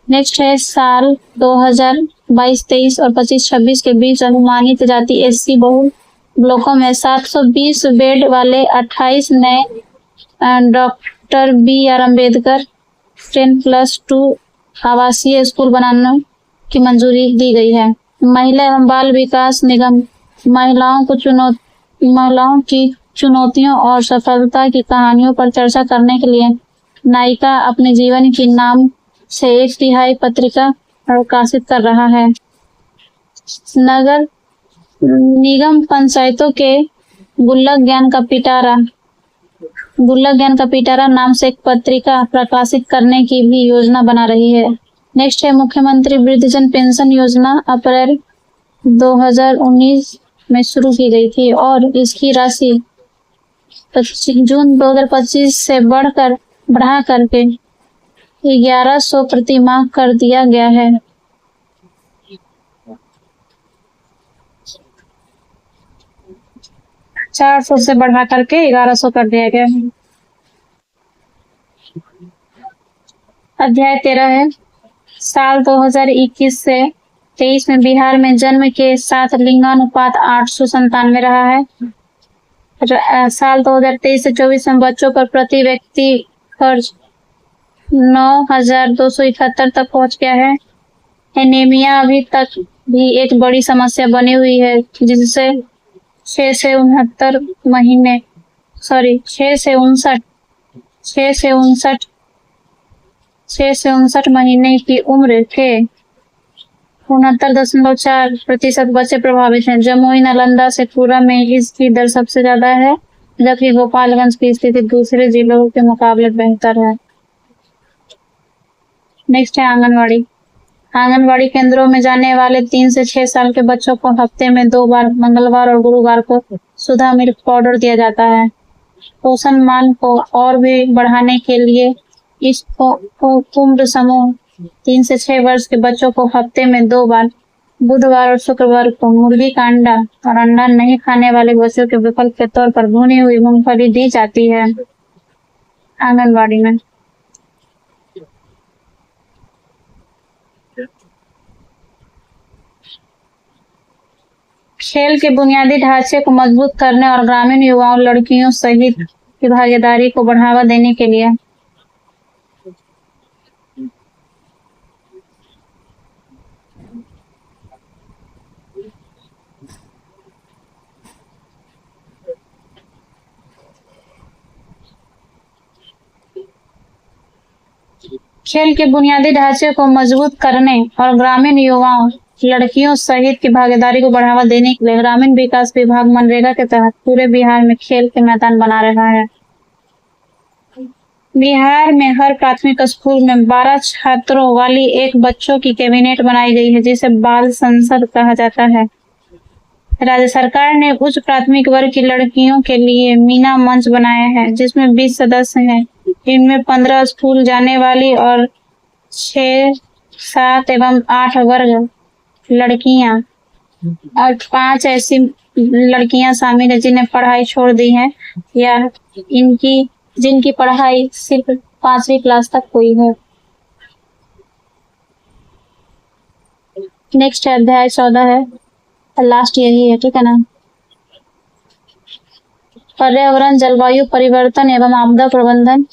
Next है साल 2022-23 और 25-26 के बीच अनुमानित जाति एससी बहुल ब्लॉकों में 720 बेड वाले 28 नए डॉक्टर BR अम्बेडकर 10+2 आवासीय स्कूल बनाने की मंजूरी दी गई है। महिला एवं बाल विकास निगम महिलाओं की चुनौतियों और सफलता की कहानियों पर चर्चा करने के लिए नायिका अपने जीवन की नाम से 1 तिहाई पत्रिका प्रकाशित कर रहा है। नगर निगम पंचायतों के गुल्लक ज्ञान का पिटारा नाम से एक पत्रिका प्रकाशित करने की भी योजना बना रही है। नेक्स्ट है मुख्यमंत्री वृद्धजन पेंशन योजना अप्रैल 2019 में शुरू की गई थी और इसकी राशि जून 2025 से बढ़ा करके 1100 प्रति माह कर दिया गया है। ₹400 से बढ़ा करके 1100 कर दिया गया है। अध्याय 13 है साल 2021 से 23 में बिहार में जन्म के साथ लिंगानुपात 897 रहा है। साल 2023 से 24 में बच्चों पर प्रति व्यक्ति खर्च 9,271 तक पहुंच गया है। एनीमिया अभी तक भी एक बड़ी समस्या बनी हुई है, जिससे 6 से 69 महीने सॉरी 6 से 59 महीने की उम्र के 69.4% बच्चे प्रभावित हैं। जमुई नालंदा शेखपुरा में इसकी दर सबसे ज्यादा है, जबकि गोपालगंज की स्थिति दूसरे जिलों के मुकाबले बेहतर है। नेक्स्ट है आंगनवाड़ी। आंगनवाड़ी केंद्रों में जाने वाले 3 से 6 साल के बच्चों को हफ्ते में 2 बार मंगलवार और गुरुवार को सुधा मिल्क पाउडर दिया जाता है। पोषण मान को और भी बढ़ाने के लिए इस उम्र समूह 3 से 6 वर्ष के बच्चों को हफ्ते में 2 बार बुधवार और शुक्रवार को मुर्गी का अंडा और अंडा नहीं खाने वाले बच्चों के विकल्प के तौर पर भुनी हुई मूंगफली दी जाती है आंगनवाड़ी में। खेल के बुनियादी ढांचे को मजबूत करने और ग्रामीण युवाओं लड़कियों सहित की भागीदारी को बढ़ावा देने के लिए खेल के बुनियादी ढांचे को मजबूत करने और ग्रामीण युवाओं लड़कियों सहित की भागीदारी को बढ़ावा देने के लिए ग्रामीण विकास विभाग मनरेगा के तहत पूरे बिहार में खेल के मैदान बना रहा है। बिहार में हर प्राथमिक स्कूल में 12 छात्रों वाली एक बच्चों की कैबिनेट बनाई गई है, जिसे बाल संसद कहा जाता है। राज्य सरकार ने उच्च प्राथमिक वर्ग की लड़कियों के लिए मीना मंच बनाया है, जिसमें 20 सदस्य हैं। इनमें 15 स्कूल जाने वाली और 6, 7 एवं 8 वर्ग लड़कियां और 5 ऐसी लड़कियां शामिल है जिन्हें पढ़ाई छोड़ दी है या जिनकी पढ़ाई सिर्फ 5वीं क्लास तक हुई है। नेक्स्ट है अध्याय 14 है, लास्ट यही है, ठीक है ना। पर्यावरण, जलवायु परिवर्तन एवं आपदा प्रबंधन।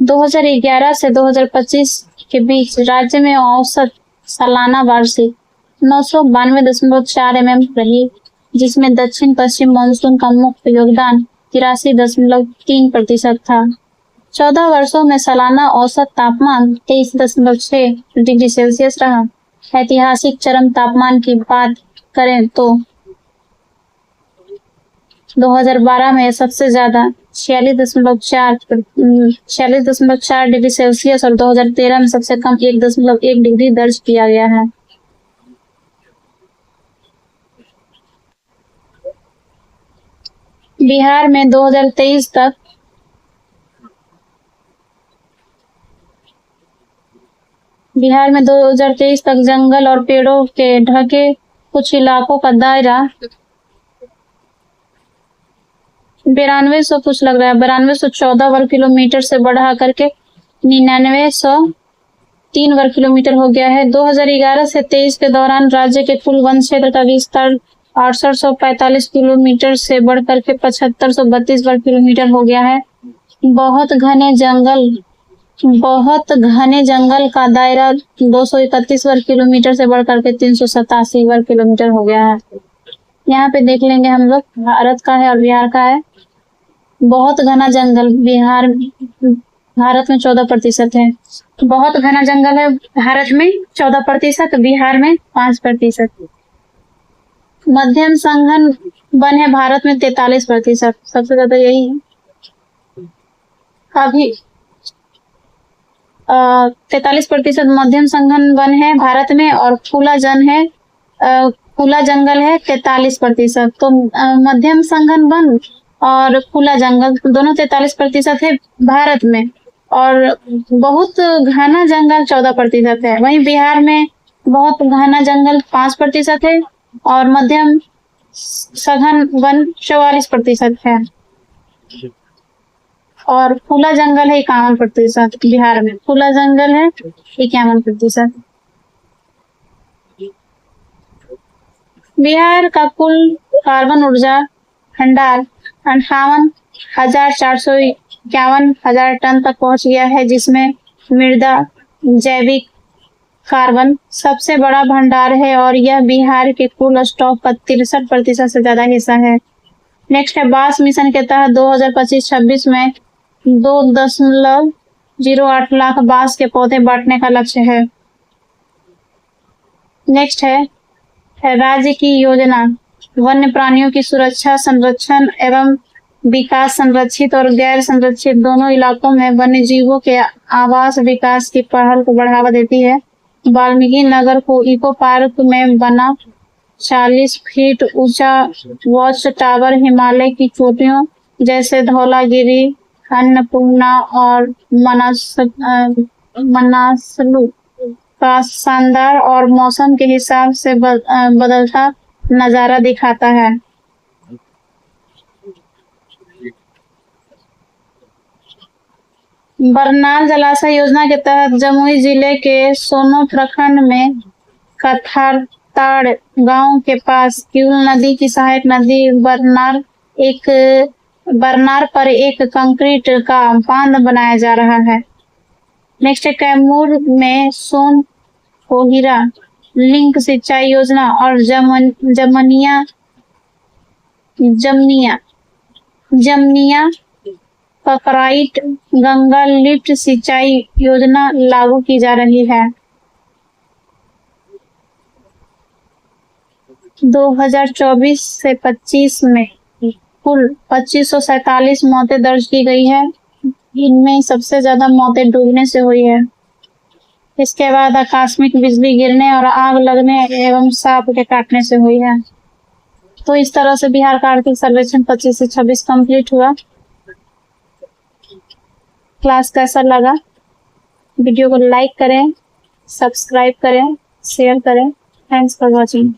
2011 से 2025 के बीच राज्य में औसत सालाना वार्षिक 992.4 mm रही, जिसमें दक्षिण पश्चिम मानसून का मुख्य योगदान 83.3% था। 14 वर्षों में सालाना औसत तापमान 23.6 डिग्री सेल्सियस रहा। ऐतिहासिक चरम तापमान की बात करें तो 2012 में सबसे ज्यादा 46.4 डिग्री सेल्सियस और 2013 में सबसे कम 1.1 डिग्री दर्ज किया गया है। बिहार में 2023 तक जंगल और पेड़ों के ढके कुछ इलाकों का दायरा 9214 वर्ग किलोमीटर से बढ़ा करके 9903 वर्ग किलोमीटर हो गया है। 2011 से 23 के दौरान राज्य के कुल वन क्षेत्र का विस्तार 6845 किलोमीटर से बढ़कर के 7532 वर्ग किलोमीटर हो गया है। बहुत घने जंगल का दायरा 231 वर्ग किलोमीटर से बढ़कर के 387 वर्ग किलोमीटर हो गया है। यहाँ पे देख लेंगे हम लोग भारत का है और बिहार का है। बहुत घना जंगल भारत में 14% है। बहुत घना जंगल है भारत में 14%, बिहार में 5%। मध्यम सघन वन है भारत में 43%, सबसे ज्यादा यही है। अभी 43% मध्यम सघन वन है भारत में और खुला जंगल है 43%। तो मध्यम सघन वन और खुला जंगल दोनों 43% है भारत में, और बहुत घना जंगल 14% है। वहीं बिहार में बहुत घना जंगल 5% है और मध्यम सघन वन 44% है और खुला जंगल है 51%। बिहार में खुला जंगल है 51%। बिहार का कुल कार्बन ऊर्जा भंडार 58,451 टन तक पहुंच गया है, जिसमें मृदा जैविक कार्बन सबसे बड़ा भंडार है और यह बिहार के कुल स्टॉक का 63% से ज्यादा हिस्सा है। नेक्स्ट है बास मिशन के तहत 2025-26 में 2.08 लाख बांस के पौधे बांटने का लक्ष्य है। नेक्स्ट है राज्य की योजना वन्य प्राणियों की सुरक्षा, संरक्षण एवं विकास। संरक्षित और गैर संरक्षित दोनों इलाकों में वन्य जीवों के आवास विकास की पहल को बढ़ावा देती है। वाल्मीकि नगर को इको पार्क में बना 40 फीट ऊंचा वॉच टावर हिमालय की चोटियों जैसे धौलागिरी, अन्नपूर्णा और मनासलू का शानदार और मौसम के हिसाब से बदलता नजारा दिखाता है। बरनाल जलाशय योजना के तहत जमुई जिले के सोनो प्रखंड में कथारताड़ गांव के पास क्यूल नदी की सहायक नदी बरनार पर एक कंक्रीट का बांध बनाया जा रहा है। नेक्स्ट है कैमूर में सोन कोहिरा लिंक सिंचाई योजना और जमनिया पकराइट गंगा लिफ्ट सिंचाई योजना लागू की जा रही है। 2024 से 25 में कुल 2547 मौतें दर्ज की गई है। इनमें सबसे ज्यादा मौतें डूबने से हुई है। इसके बाद आकस्मिक बिजली गिरने और आग लगने एवं सांप के काटने से हुई है। तो इस तरह से बिहार का आर्थिक सर्वेक्षण 25 से 26 कंप्लीट हुआ। क्लास कैसा लगा? वीडियो को लाइक करें, सब्सक्राइब करें, शेयर करें। Thanks for watching.